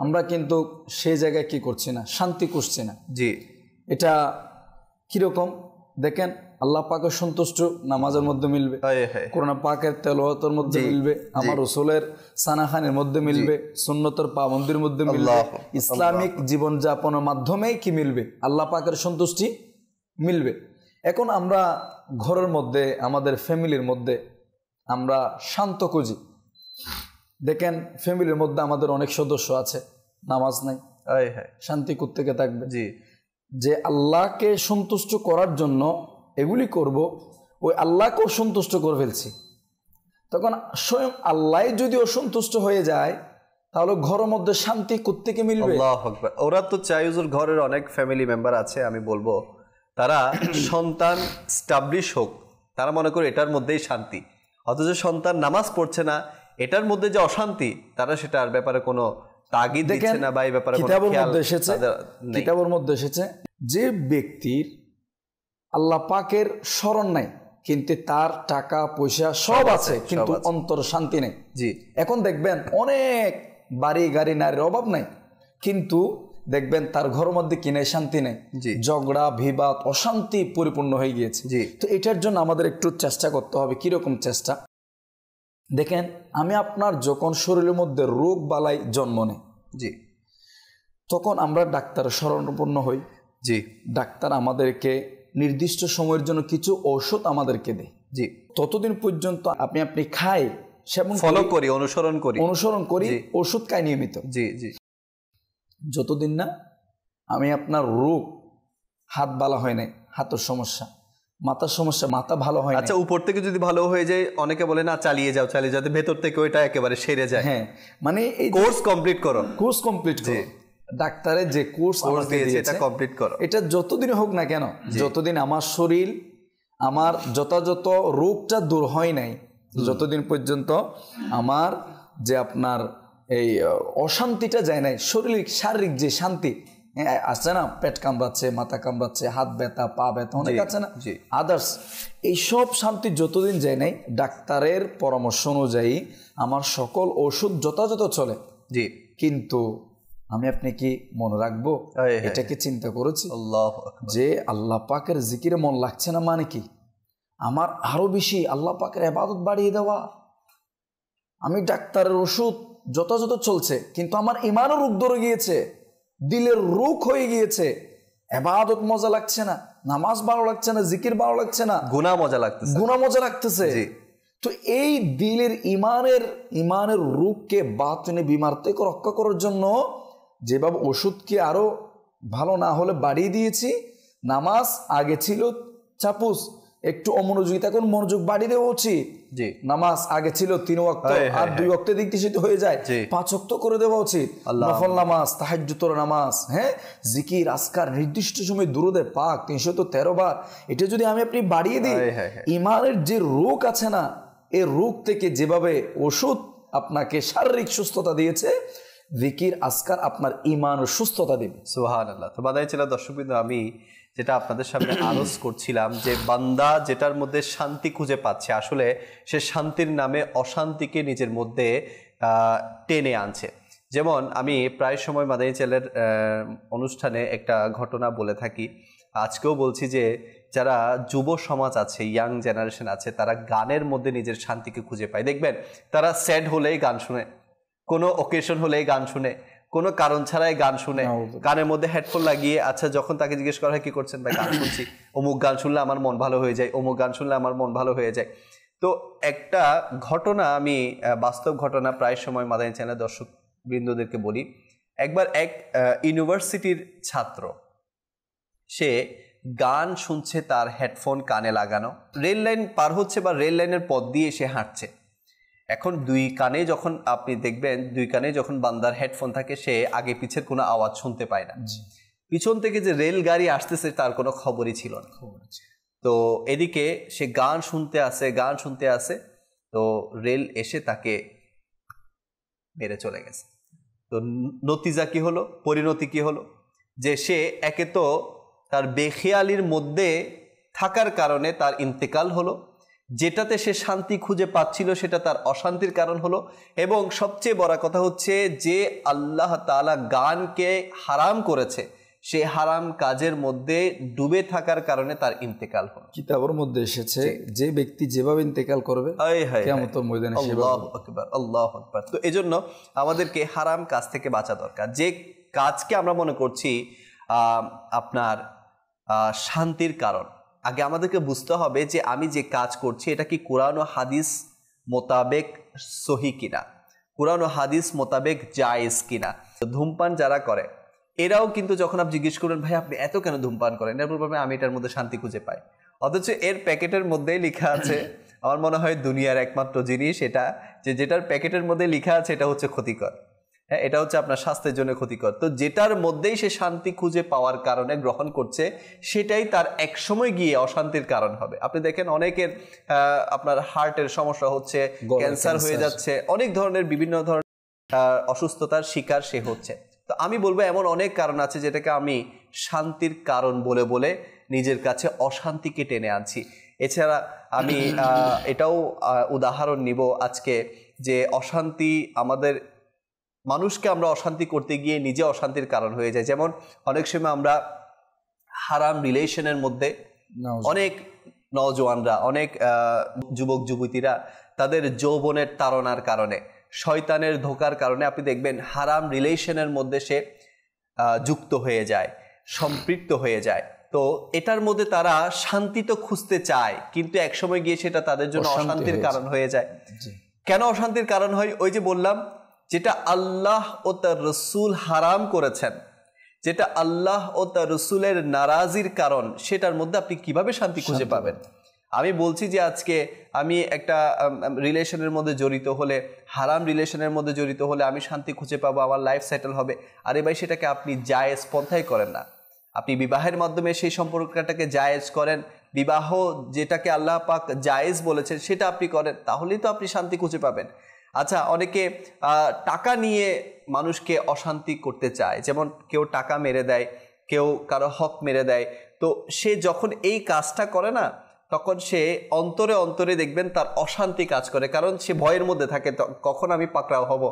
আমরা কিন্তু সেই জায়গায় কি করছি না, শান্তি খুঁজছি না। জি, এটা কিরকম দেখেন, আল্লাহ পাকের সন্তুষ্ট নামাজের মধ্যে মিলবে, কোরআন পাকের তেলাওয়াতের মধ্যে মিলবে, আমার রাসূলের সানাখানের মধ্যে মিলবে, সুন্নতের পাবন্দির মধ্যে মিলবে, ইসলামিক জীবনযাপনের মাধ্যমেই কি মিলবে, আল্লাহ পাকের সন্তুষ্টি মিলবে। এখন আমরা ঘরের মধ্যে, আমাদের ফ্যামিলির মধ্যে আমরা শান্ত খুঁজি। দেখেন ফ্যামিলির মধ্যে আমাদের অনেক সদস্য আছে, নামাজ নাই, শান্তি কোত্থেকে থাকবে? জি, যে আল্লাহকে সন্তুষ্ট করার জন্য এগুলি করব, ওই আল্লাহকেও সন্তুষ্ট করে ফেলছি, তখন স্বয়ং আল্লাহ যদি অসন্তুষ্ট হয়ে যায় তাহলে ঘরের মধ্যে শান্তি কোত্থেকে মিলবে? আল্লাহু আকবার। ওরা তো চাই হুজুর, ঘরের অনেক ফ্যামিলি মেম্বার আছে, আমি বলবো তারা সন্তান স্টাবলিশ হোক, তারা মনে করে এটার মধ্যেই শান্তি, অথচ সন্তান নামাজ পড়ছে না, এটার মধ্যে যে অশান্তি, তারা সেটার ব্যাপারে কোনো তাগিদ দিচ্ছে না বা এই ব্যাপারে কোনো খেয়াল নেই। কিতাবের মধ্যে এসেছে যে ব্যক্তির আল্লাহ পাকের স্মরণ নাই কিন্তু তার টাকা পয়সা সব আছে কিন্তু অন্তর শান্তি নেই। জি, এখন দেখবেন অনেক বাড়ি গাড়ি নারীর অভাব নাই কিন্তু দেখবেন তার ঘরের মধ্যে কিনে শান্তি নেই, ঝগড়া বিবাদ অশান্তি পরিপূর্ণ হয়ে গিয়েছে। তো এটার জন্য আমাদের একটু চেষ্টা করতে হবে। কিরকম চেষ্টা? দেখেন, আমি আপনার যখন শরীরের মধ্যে রোগ বালাই জন্ম নেয়, জি, তখন আমরা ডাক্তারের শরণাপন্ন হই। জি, ডাক্তার আমাদেরকে নির্দিষ্ট সময়ের জন্য কিছু ঔষধ আমাদেরকে দেয়। জি, ততদিন পর্যন্ত আপনি খাই, সেবন ফলো করি, অনুসরণ করি, ওষুধ খাই নিয়মিত। জি, জি, যতদিন না আমি আপনার রোগ, হাত ভালো হয় নাই, হাতের সমস্যা, মাথার সমস্যা, মাথা ভালো হয় না। আচ্ছা, উপর থেকে যদি ভালো হয়ে যায়, অনেকে বলে না চালিয়ে যাও, যাতে ভেতর থেকে ওইটা একেবারে সেরে যায়। হ্যাঁ, মানে এই কোর্স কমপ্লিট করো, ডাক্তারের যে কোর্স দিয়েছে এটা কমপ্লিট করো। এটা যতদিন হোক না কেন, যতদিন আমার শরীর, আমার যথাযথ রোগটা দূর হয় নাই, যতদিন পর্যন্ত আমার যে আপনার এই অশান্তিটা যায় নাই, শারীরিক যে শান্তি আছে না, পেট কামড়াচ্ছে, মাথা কামড়াচ্ছে, হাত ব্যথা, পা ব্যথা অনেক আছে না, আদার্স, এই সব শান্তি যতদিন যায় নাই, ডাক্তারের পরামর্শ অনুযায়ী আমার সকল ওষুধ যথাযথ চলে। জি, কিন্তু আমি আপনি কি মনে রাখবো, এটাকে চিন্তা করেছি যে আল্লাহ পাকের জিকিরে মন লাগছে না, মানে কি আমার আরো বেশি আল্লাহ পাকের ইবাদত বাড়িয়ে দেওয়া। আমি ডাক্তারের ওষুধ যথাযথ চলছে কিন্তু আমার ইমানের রোগ ধরে গিয়েছে, দিলের রোগ হয়ে গিয়েছে, ইবাদত মজা লাগছে না, নামাজ ভালো লাগছে না, জিকির ভালো লাগছে না, গুনাহ মজা লাগতেছে। তো এই দিলের ইমানের রোগকে বাতিনে বিমার থেকে রক্ষা করার জন্য যেভাবে ওষুধকে আরো ভালো না হলে বাড়িয়ে দিয়েছি, নামাজ আগে ছিল চাপুস, একটু অমনোযোগিতা এখন মনোযোগ বাড়িয়ে দেওয়া উচিত। নামাজ আগে ছিল 3 ওয়াক্ত, আর 2 ওয়াক্তে দিক দিয়ে হয়ে যায় 5 ওয়াক্ত করে দেওয়া উচিত। নফল নামাজ, তাহাজ্জুদের নামাজ, হ্যাঁ, জিকির, আজকার, নির্দিষ্ট সময় দুরুদে পাক 313 বার, এটা যদি আমি আপনি বাড়িয়ে দিই, ইমানের যে রোগ আছে না, এই রোগ থেকে যেভাবে ওষুধ আপনাকে শারীরিক সুস্থতা দিয়েছে, জিকির, আজকার আপনার ইমানের সুস্থতা দেবে। সুবহানাল্লাহ। তো বাদাই ছিল দর্শকবৃন্দ, আমি যেটা আপনাদের সামনে আরজ করছিলাম যে বান্দা যেটার মধ্যে শান্তি খুঁজে পাচ্ছে, আসলে সে শান্তির নামে অশান্তিকে নিজের মধ্যে টেনে আনছে। যেমন আমি প্রায় সময় মাদানী চ্যানেলের অনুষ্ঠানে একটা ঘটনা বলে থাকি, আজকেও বলছি যে যারা যুব সমাজ আছে, ইয়াং জেনারেশন আছে, তারা গানের মধ্যে নিজের শান্তিকে খুঁজে পায়। দেখবেন তারা স্যাড হলেই গান শুনে, কোনো অকেশন হলেই গান শুনে, কোনো কারণ ছাড়াই গান শুনে, কানের মধ্যে হেডফোন লাগিয়ে, আচ্ছা যখন তাকে জিজ্ঞেস করা হয় কি করছেন, ভাই গান শুনছি, অমুক গান শুনলে আমার মন ভালো হয়ে যায়, অমুক গান শুনলে আমার মন ভালো হয়ে যায়। তো একটা ঘটনা, আমি বাস্তব ঘটনা প্রায় সময় মাদানী চ্যানেলের দর্শক বৃন্দদেরকে বলি। একবার এক ইউনিভার্সিটির ছাত্র, সে গান শুনছে, তার হেডফোন কানে লাগানো, রেল লাইন পার হচ্ছে বা রেল লাইনের পথ দিয়ে সে হাঁটছে। এখন 2 কানে যখন আপনি দেখবেন, 2 কানে যখন বান্দার হেডফোন থাকে, সে আগে পিছের কোনো আওয়াজ শুনতে পায় না। পিছন থেকে যে রেল গাড়ি আসতেছে তার কোনো খবরই ছিল না। তো এদিকে সে গান শুনতে আসে, তো রেল এসে তাকে মেরে চলে গেছে। তো নতিজা কি হলো, পরিণতি কি হলো, যে সে একে তো তার বেখেয়ালির মধ্যে থাকার কারণে তার ইন্তেকাল হলো, যেটাতে সে শান্তি খুঁজে পাচ্ছিল সেটা তার অশান্তির কারণ হলো, এবং সবচেয়ে বড় কথা হচ্ছে যে আল্লাহ তাআলা গানকে হারাম করেছে, সে হারাম কাজের মধ্যে ডুবে থাকার কারণে তার ইন্তেকাল হলো। কিতাবের মধ্যে এসেছে যে ব্যক্তি যেভাবে ইন্তেকাল করবে কিয়ামতের ময়দানে আল্লাহু আকবার, আল্লাহু আকবার। তো এজন্য আমাদেরকে হারাম কাজ থেকে বাঁচা দরকার। যে কাজকে আমরা মনে করছি আপনার শান্তির কারণ, আগে আমাদেরকে বুঝতে হবে যে আমি যে কাজ করছি এটা কি কোরআন ও হাদিস মোতাবেক সহি কিনা, কোরআন ও হাদিস মোতাবেক জায়েজ কিনা। ধূমপান যারা করে এরাও কিন্তু যখন আপনি জিজ্ঞেস করবেন ভাই আপনি এত কেন ধূমপান করেন, এরা বলবেন আমি এটার মধ্যে শান্তি খুঁজে পাই। অথচ এর প্যাকেটের মধ্যেই লেখা আছে, আমার মনে হয় দুনিয়ার একমাত্র জিনিস এটা, যেটার প্যাকেটের মধ্যে লেখা আছে এটা হচ্ছে ক্ষতিকর, হ্যাঁ এটা হচ্ছে আপনার স্বাস্থ্যের জন্য ক্ষতিকর। তো যেটার মধ্যেই সে শান্তি খুঁজে পাওয়ার কারণে গ্রহণ করছে, সেটাই তার এক সময় গিয়ে অশান্তির কারণ হবে। আপনি দেখেন অনেকের আপনার হার্টের সমস্যা হচ্ছে, ক্যান্সার হয়ে যাচ্ছে, অনেক ধরনের বিভিন্ন ধরনের অসুস্থতার শিকার সে হচ্ছে। তো আমি বলবো এমন অনেক কারণ আছে যেটাকে আমি শান্তির কারণ বলে বলে নিজের কাছে অশান্তিকে টেনে আনছি। এছাড়া আমি এটাও উদাহরণ নিব আজকে, যে অশান্তি আমাদের মানুষকে আমরা অশান্তি করতে গিয়ে নিজে অশান্তির কারণ হয়ে যায়। যেমন অনেক সময় আমরা হারাম রিলেশনের মধ্যে অনেক নওজোয়ানরা, অনেক যুবক যুবতীরা তাদের যৌবনের তাড়নার কারণে, শয়তানের ধোকার কারণে আপনি দেখবেন হারাম রিলেশনের মধ্যে সে যুক্ত হয়ে যায়, সম্পৃক্ত হয়ে যায়। তো এটার মধ্যে তারা শান্তি তো খুঁজতে চায়, কিন্তু একসময় গিয়ে সেটা তাদের জন্য অশান্তির কারণ হয়ে যায়। কেন অশান্তির কারণ হয়? ওই যে বললাম, যেটা আল্লাহ ও তার রসুল হারাম করেছেন, যেটা আল্লাহ ও তার রসুলের নারাজির কারণ, সেটার মধ্যে আপনি কিভাবে শান্তি খুঁজে পাবেন? আমি বলছি যে আজকে আমি একটা রিলেশনের মধ্যে জড়িত হলে, হারাম রিলেশনের মধ্যে জড়িত হলে আমি শান্তি খুঁজে পাবো, আমার লাইফ সেটেল হবে। আরে ভাই, সেটাকে আপনি জায়েজ পন্থায় করেন না। আপনি বিবাহের মাধ্যমে সেই সম্পর্কটাকে জায়েজ করেন, বিবাহ যেটাকে আল্লাহ পাক জায়েজ বলেছেন সেটা আপনি করেন, তাহলেই তো আপনি শান্তি খুঁজে পাবেন। আচ্ছা, অনেকে টাকা নিয়ে মানুষকে অশান্তি করতে চায়, যেমন কেউ টাকা মেরে দেয়, কেউ কারো হক মেরে দেয়। তো সে যখন এই কাজটা করে না, তখন সে অন্তরে অন্তরে দেখবেন তার অশান্তি কাজ করে, কারণ সে ভয়ের মধ্যে থাকে কখন আমি পাকড়াও হব,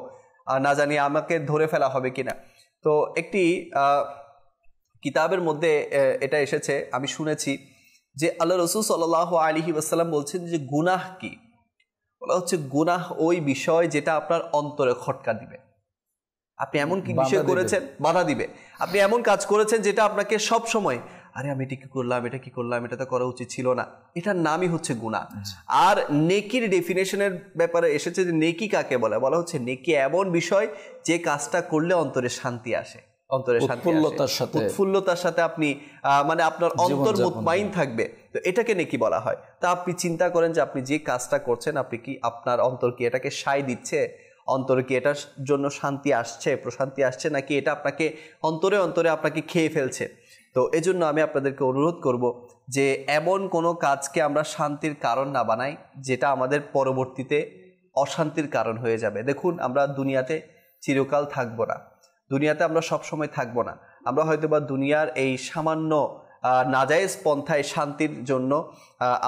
না জানি আমাকে ধরে ফেলা হবে কিনা। তো একটি কিতাবের মধ্যে এটা এসেছে, আমি শুনেছি যে আল্লাহ রসুল সাল্লাল্লাহু আলাইহি ওয়াসাল্লাম বলছেন যে গুনাহ কি? বলা হচ্ছে গুনাহ ওই বিষয় যেটা আপনার অন্তরে খটকা দিবে। আপনি এমন কি বিষয় করেছেন, বাধা দিবে। আপনি এমন কাজ করেছেন যেটা আপনাকে সব সময়, আরে আমি এটা কি করলাম, এটা কি করলাম, এটা তো করা উচিত ছিল না, এটার নামই হচ্ছে গুনাহ। আর নেকির ডেফিনেশনের ব্যাপারে এসেছে যে নেকি কাকে বলে? বলা হচ্ছে নেকি এমন বিষয় যে কাজটা করলে অন্তরে শান্তি আসে, অন্তরে উৎফুল্লতার সাথে আপনি মানে আপনার অন্তর মুতমাইন থাকবে। তো এটাকে নেকি বলা হয়। তা আপনি চিন্তা করেন যে আপনি যে কাজটা করছেন, আপনি কি আপনার অন্তর কি এটাকে সায় দিচ্ছে, অন্তরে কি এটার জন্য শান্তি আসছে, প্রশান্তি আসছে, নাকি এটা আপনাকে অন্তরে অন্তরে আপনাকে খেয়ে ফেলছে? তো এজন্য আমি আপনাদেরকে অনুরোধ করব যে এমন কোনো কাজকে আমরা শান্তির কারণ না বানাই যেটা আমাদের পরবর্তীতে অশান্তির কারণ হয়ে যাবে। দেখুন, আমরা দুনিয়াতে চিরকাল থাকবো না, দুনিয়াতে আমরা সব সময় থাকবো না। আমরা হয়তোবা দুনিয়ার এই সামান্য নাজায়েজ পন্থায় শান্তির জন্য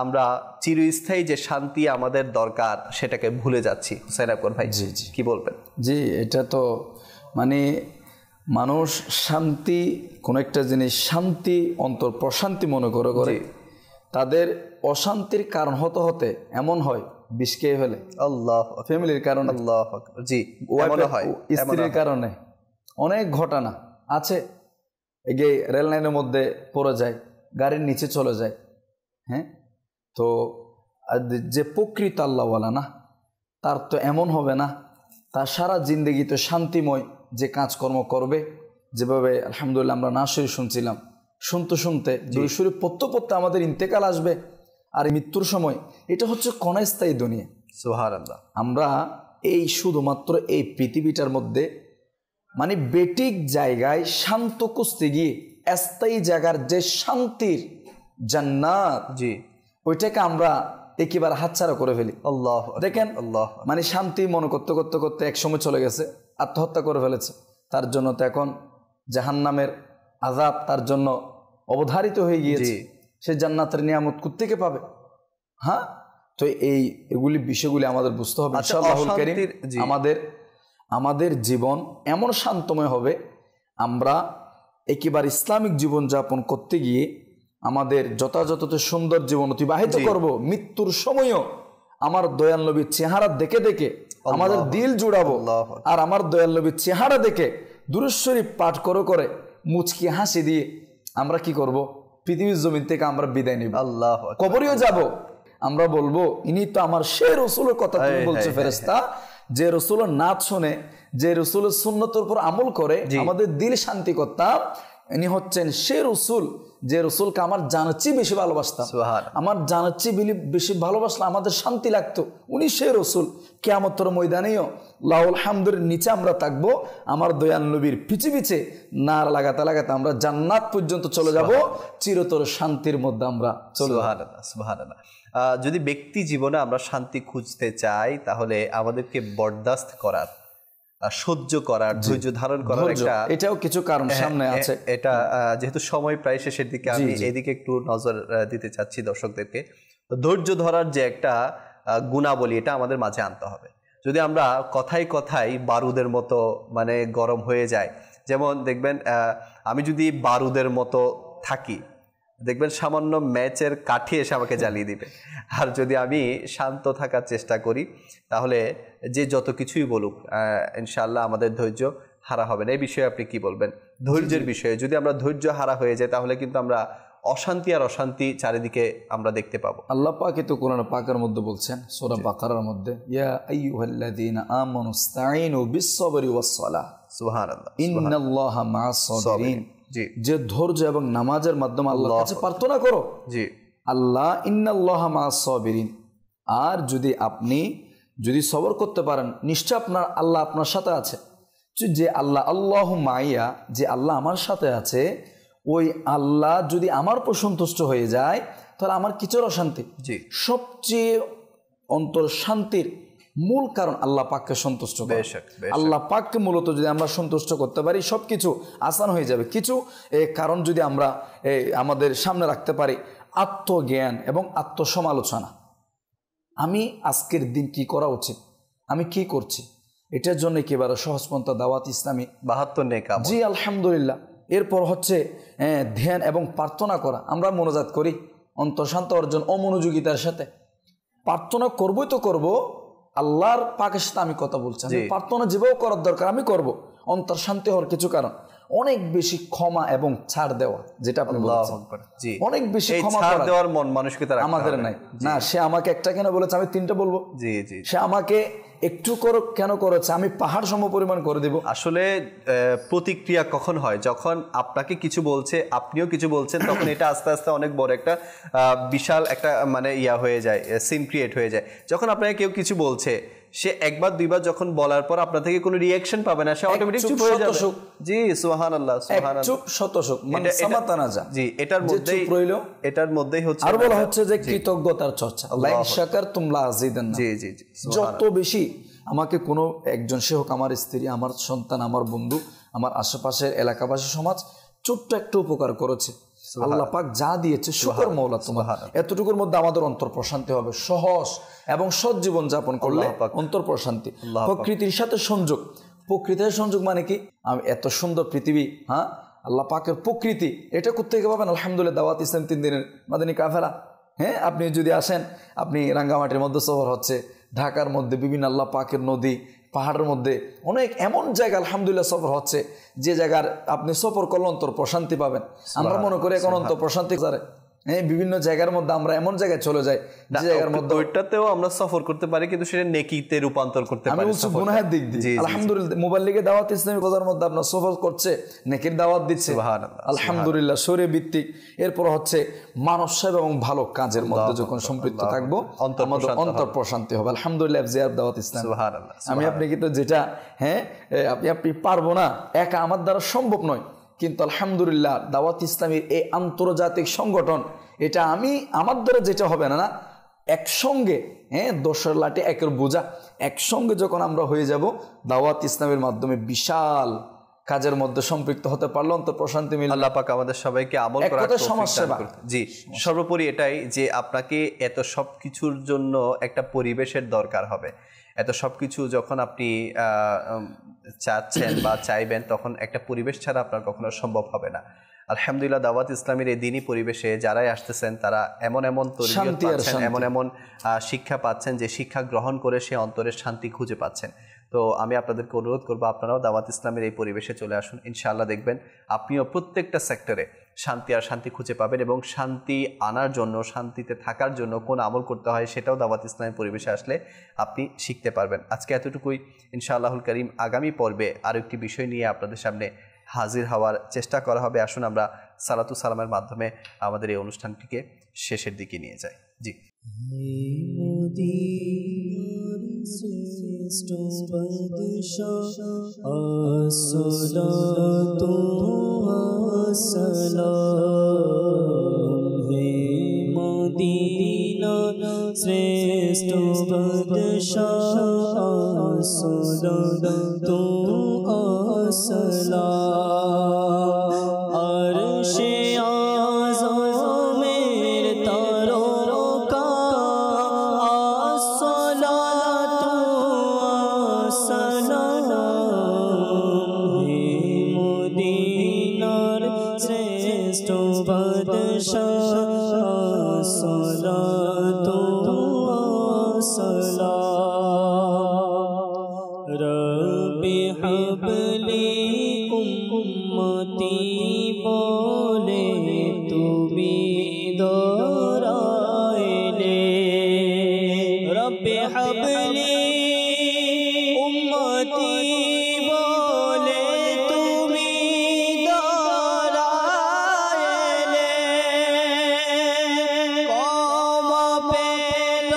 আমরা চিরস্থায়ী যে শান্তি আমাদের দরকার সেটাকে ভুলে যাচ্ছি। হুসাইন আকবর ভাই, জি জি কি বলবেন? জি, এটা তো মানে মানুষ শান্তি, কোন একটা জিনিস শান্তি, অন্তর প্রশান্তি মনে করে করে তাদের অশান্তির কারণ হতে হতে এমন হয় বিষ খেয়ে ফেলে। আল্লাহ, ফ্যামিলির কারণে, আল্লাহ জি, স্ত্রীর কারণে অনেক ঘটনা আছে। এই যে রেল লাইনের মধ্যে পড়ে যায়, গাড়ির নিচে চলে যায়। হ্যাঁ, তো যে প্রকৃত আল্লাহওয়ালা না, তার তো এমন হবে না, তার সারা জিন্দগি তো শান্তিময় যে কাজকর্ম করবে। যেভাবে আলহামদুলিল্লাহ আমরা নাশরী শুনছিলাম, শুনতে শুনতে দুই শরীফ পড়তে পড়তে আমাদের ইন্তেকাল আসবে, আর মৃত্যুর সময় এটা হচ্ছে ক্ষণস্থায়ী দুনিয়া। সুবহানাল্লাহ। আমরা এই শুধুমাত্র এই পৃথিবীটার মধ্যে মানে বেটিক জায়গায় শান্ত খুঁজতে গিয়ে স্থায়ী জায়গার যে শান্তির জান্নাত, জি, ওইটাকে আমরা একেবারে হাতছাড়া করে ফেলি। আল্লাহ দেখেন, আল্লাহ মানে শান্তি মনে করতে করতে করতে এক সময় চলে গেছে, আত্মহত্যা করে ফেলেছে। তার জন্য তো এখন জাহান্নামের আযাব তার জন্য অবধারিত হয়ে গিয়েছে। সে জান্নাতের নিয়ামত কোত্থেকে পাবে? হ্যাঁ, তো এগুলি বিষয়গুলি আমাদের বুঝতে হবে। ইনশাআল্লাহুল কারীম আমাদের জীবন এমন শান্তময় হবে, আমরা একেবারে ইসলামিক জীবনযাপন করতে গিয়ে আমাদের যথাযথ সুন্দর জীবন অতিবাহিত করব। মৃত্যুর সময়ও আমার দয়াল নবীর চেহারা দেখে দেখে আমাদের দিল জুড়াবো, আর আমার দয়াল নবীর চেহারা দেখে দুরূদ শরীফ পাঠ করে করে মুচকি হাসি দিয়ে আমরা কি করব? পৃথিবীর জমিন থেকে আমরা বিদায় নিব, আল্লাহ কবরেও যাব। আমরা বলবো, ইনি তো আমার সে রাসূলের কথা তুমি বলছো ফেরেশতা, যে রসুলের নাচ শোনে, যে রসুলের সুন্নতের উপর আমল করে আমাদের দিল শান্তি করতাম, ইনি হচ্ছেন সে রসুল যে রসুলকে আমার জানার চেয়ে বেশি ভালোবাসতাম। আমার জানার চেয়ে বেশি ভালোবাসলে আমাদের শান্তি লাগতো। উনি সে রসুল। কিয়ামতের ময়দানেও লাউল হামদের নিচে আমরা থাকবো, আমার দয়াল নবীর পিছে পিছে নার লাগাতে লাগাতে আমরা জান্নাত পর্যন্ত চলে যাব, চিরতর শান্তির মধ্যে আমরা চলে যাব। সুবহানাল্লাহ। যদি ব্যক্তি জীবনে আমরা শান্তি খুঁজতে চাই, তাহলে আমাদেরকে বরদাস্ত করার, সহ্য করার, ধৈর্য ধারণ করার এটাও কিছু কারণ সামনে আছে। এটা যেহেতু সময় প্রায় শেষের দিকে, আমি এদিকে একটু নজর দিতে চাচ্ছি দর্শকদেরকে। ধৈর্য ধরার যে একটা গুণাবলী, এটা আমাদের মাঝে আনতে হবে। যদি আমরা কথায় কথায় বারুদের মতো মানে গরম হয়ে যায়, যেমন দেখবেন আমি যদি বারুদের মতো থাকি, দেখবেন সামান্য ম্যাচের কাঠি এসে আমাকে জ্বালিয়ে দিবে। আর যদি আমি শান্ত থাকার চেষ্টা করি, তাহলে যে যত কিছুই বলুক ইনশাআল্লাহ আমাদের ধৈর্য হারা হবে না। এই বিষয়ে আপনি কি বলবেন? ধৈর্যের বিষয়ে যদি আমরা ধৈর্য হারা হয়ে যাই, তাহলে কিন্তু আমরা অশান্তি আর অশান্তি চারিদিকে আমরা দেখতে পাবো। আল্লাহ পাক তো কোরআন পাকের মধ্যে বলছেন, সূরা বাকারার মধ্যে, ইয়া আইয়ুহাল্লাযীনা আমানু ইসতাঈনু বিস-সাবরি ওয়াস-সালাহ। সুবহানাল্লাহ। ইন্নাল্লাহা মা'আস-সাবিরিন। যে ধৈর্য এবং নামাজের মাধ্যমে আল্লাহর কাছে প্রার্থনা করো। জি, আল্লাহ ইন্নাল্লাহা মা'আস-সাবিরিন। আর যদি আপনি সবর করতে পারেন, নিশ্চয় আল্লাহ আপনার সাথে আছে। যে আল্লাহু মাইয়া, যে আল্লাহ আমার সাথে আছে, ওই আল্লাহ যদি আমার উপর সন্তুষ্ট হয়ে যায়, তাহলে আমার কিছুর অশান্তি। জি, সবচেয়ে অন্তর শান্তির মূল কারণ আল্লাহ পাককে সন্তুষ্ট করা। আল্লাহ পাককে মূলত যদি আমরা সন্তুষ্ট করতে পারি, সবকিছু আসান হয়ে যাবে। কিছু কারণ যদি আমরা আমাদের সামনে রাখতে পারি, আত্মজ্ঞান এবং আত্মসমালোচনা। আমি আজকের দিন কি করা উচিত, আমি কি করছি, এটার জন্য একেবারে সহজপন্থা দাওয়াত ইসলামী 72 নেক আমল। জি আলহামদুলিল্লাহ। এরপর হচ্ছে ধ্যান এবং প্রার্থনা করা। আমরা মোনাজাত করি অন্তর্শান্ত অর্জন অমনোযোগিতার সাথে। প্রার্থনা করবই তো করব, আল্লাহর পাকের সাথে আমি কথা বলছি। প্রার্থনা যেভাবে করার দরকার আমি করব। অন্তর শান্তি হওয়ার কিছু কারণ, অনেক বেশি ক্ষমা এবং ছাড় দেওয়া, যেটা আপনি বলেছেন, অনেক বেশি ক্ষমা দেওয়ার মন মানসিকতা আমাদের নাই। না, সে আমাকে একটা কেন বলেছে, আমি 3টা বলবো। জি জি, সে আমাকে একটু কেন করেছে, আমি পাহাড় সম পরিমাণ করে দেব। আসলে প্রতিক্রিয়া কখন হয়? যখন আপনাকে কিছু বলছে, আপনিও কিছু বলছেন, তখন এটা আস্তে আস্তে অনেক বড় একটা বিশাল একটা মানে হয়ে যায়, সিন ক্রিয়েট হয়ে যায়। যখন আপনাকে কেউ কিছু বলছে, সে একবার দুইবার যখন বলার পর আপনার থেকে কোনো রিঅ্যাকশন পাবে না, সে অটোমেটিক চুপ হয়ে যাবে। জি সুবহানাল্লাহ, সুবহানাল্লাহ। চুপ শতসুখ মানে সামাতানা যা। জি, এটার মধ্যেই হচ্ছে। আর বলা হচ্ছে যে কৃতজ্ঞতার চর্চা, লাইন শাকারতুম লাযিদান্না। জি জি জি, যত বেশি আমাকে কোনো একজন, সে হোক আমার স্ত্রী, আমার সন্তান, আমার বন্ধু, আমার আশেপাশের এলাকাবাসী, সমাজ, ছোট্ট একটা উপকার করেছে, আল্লাহ পাক যা দিয়েছে শুকর মওলা তোমার, এতটুকুর মধ্যে আমাদের অন্তর প্রশান্তি হবে। সহজ এবং সৎ জীবন যাপন করলে অন্তর প্রশান্তি। প্রকৃতির সাথে সংযোগ, প্রকৃতির সংযোগ মানে কি? এত সুন্দর পৃথিবী, হ্যাঁ, আল্লাহ পাকের প্রকৃতি, এটা কোত্থেকে পাবেন? আলহামদুলিল্লাহ দাওয়াত ইসলাম 3 দিনের মাদানী কাফেলা। হ্যাঁ, আপনি যদি আসেন, আপনি রাঙ্গামাটির মধ্যে সফর হচ্ছে, ঢাকার মধ্যে বিভিন্ন আল্লাহ পাকের নদী, পাহাড়ের মধ্যে অনেক এমন জায়গা আলহামদুলিল্লাহ সফর হচ্ছে, যে জায়গার আপনি সফর করলে অন্তর প্রশান্তি পাবেন। আমরা মনে করি এখন অন্তর প্রশান্তি, হ্যাঁ, বিভিন্ন জায়গার মধ্যে আমরা এমন জায়গায় চলে যাই, যে জায়গার মধ্যে ওইটাতেও আমরা সফর করতে পারি, কিন্তু সেটা নেকিতে রূপান্তর করতে পারি। আমি বলছি গুনাহের দিক দিয়ে। আলহামদুলিল্লাহ মোবাইল লিগে দাওয়াত ইসলামী বাজার মধ্যে আপনার সফর করছে, নেকির দাওয়াত দিচ্ছে, আলহামদুলিল্লাহ শরীর ভিত্তিক। এরপর হচ্ছে মানব সেবা এবং ভালো কাজের মধ্যে যখন সম্পৃক্ত থাকবো, আমাদের অন্তর প্রশান্তি হবে। আলহামদুলিল্লাহ জিয়ার দাওয়াত ইসলাম। আমি আপনি কিন্তু যেটা, হ্যাঁ, আপনি পারবো না, একা আমার দ্বারা সম্ভব নয়, কিন্তু আলহামদুলিল্লাহ দাওয়াত ইসলামীর এই আন্তর্জাতিক সংগঠন, এটা আমার দ্বারা যেটা হবে না, একসঙ্গে, হ্যাঁ, 10 লাঠি 1 বোঝা, একসঙ্গে যখন আমরা হয়ে যাব, দাওয়াত ইসলামের মাধ্যমে বিশাল কাজের মধ্যে সম্পৃক্ত হতে পারলো, অন্তর প্রশান্তি মিলবে। আল্লাহ পাক আমাদের সবাইকে আমল করার তৌফিক দান করুন। জি, সর্বোপরি এটাই যে আপনাকে এত সব কিছুর জন্য একটা পরিবেশের দরকার হবে। এত সব কিছু যখন আপনি চাচ্ছেন বা চাইবেন, তখন একটা পরিবেশ ছাড়া আপনার কখনো সম্ভব হবে না। আলহামদুলিল্লাহ দাওয়াত ইসলামের এই দিনই পরিবেশে যারাই আসতেছেন, তারা এমন তরবিয়ত পাচ্ছেন, এমন শিক্ষা পাচ্ছেন, যে শিক্ষা গ্রহণ করে সে অন্তরের শান্তি খুঁজে পাচ্ছেন। তো আমি আপনাদেরকে অনুরোধ করবো, আপনারাও দাওয়াত ইসলামের এই পরিবেশে চলে আসুন। ইনশাআল্লাহ দেখবেন আপনিও প্রত্যেকটা সেক্টরে শান্তি আর শান্তি খুঁজে পাবেন, এবং শান্তি আনার জন্য, শান্তিতে থাকার জন্য কোন আমল করতে হয় সেটাও দাওয়াত ইসলামের পরিবেশে আসলে আপনি শিখতে পারবেন। আজকে এতটুকুই। ইনশাআল্লাহুল কারীম আগামী পর্বে আরও একটি বিষয় নিয়ে আপনাদের সামনে হাজির হওয়ার চেষ্টা করা হবে। আসুন আমরা সালাতু সালামের মাধ্যমে আমাদের এই অনুষ্ঠানটিকে শেষের দিকে নিয়ে যাই। জি। শ্রেষ্ঠ বাদশাহ তো আরশে আযমের তারকা আসসালাতু আসসালাম হে মদিনার শ্রেষ্ঠ বাদশাহ আসসালাতু আসসালাম রব্বি হাবলি উম্মতি বলে তুমি দরাইলে রব্বি হাবলি উম্মতি বলে তুমি দরাইলে কমা পেল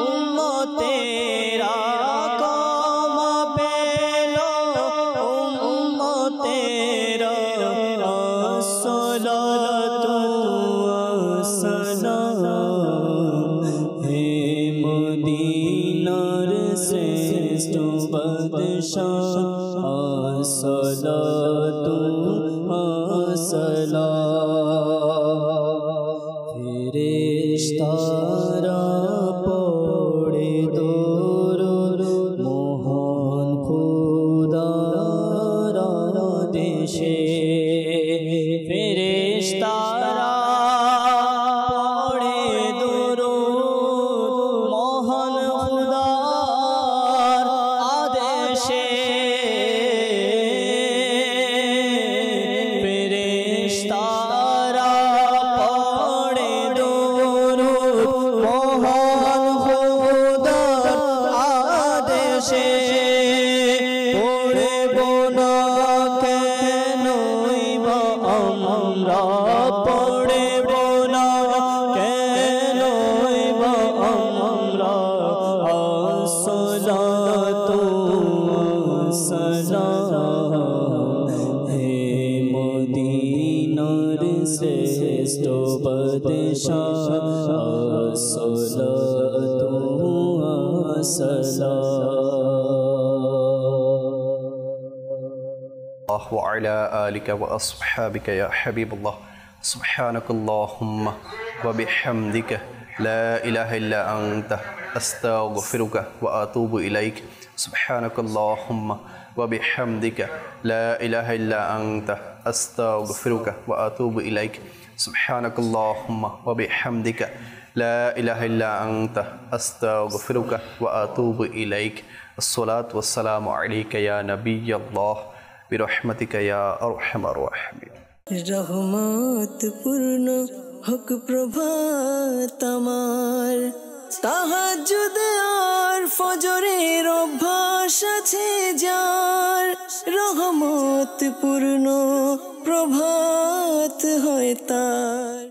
উম্মতেরা কমা পেল উম্মতেরা আসসালাতু আসসালাম হে মদিনার শ্রেষ্ঠ বাদশাহ আসসালাতু আসসালাম ফেরেশতারা পড়ে দরুদ মোহন খোদার দেশে ফেরেশতারা পড়ে দরুদ মোহন খোদার আদেশে ফেরেশতারা পড়ে দরুদ মোহন খোদার আদেশে পড়ব না কেনই বা আমরা পড়ব না কেনই বা আমরা আসসালাতু আসসালাম হে মদিনার শ্রেষ্ঠ বাদশাহ আসসালাতু আসসালাম وعلى آلك وأصحابك يا حبيب الله سبحانك اللهم وبحمدك لا إله إلا أنت أستغفرك وأتوب إليك سبحانك اللهم وبحمدك لا إله إلا أنت أستغفرك وأتوب إليك سبحانك اللهم وبحمدك لا إله إلا أنت أستغفرك وأتوب إليك الصلاة والسلام عليك يا نبي الله برحمتك يا أرحم الراحمين রহমত পূর্ণ হোক প্রভাত আমার তাহাজ্জুদ আর ফজরের অভ্যাস আছে যার রহমত পূর্ণ প্রভাত হয় তার।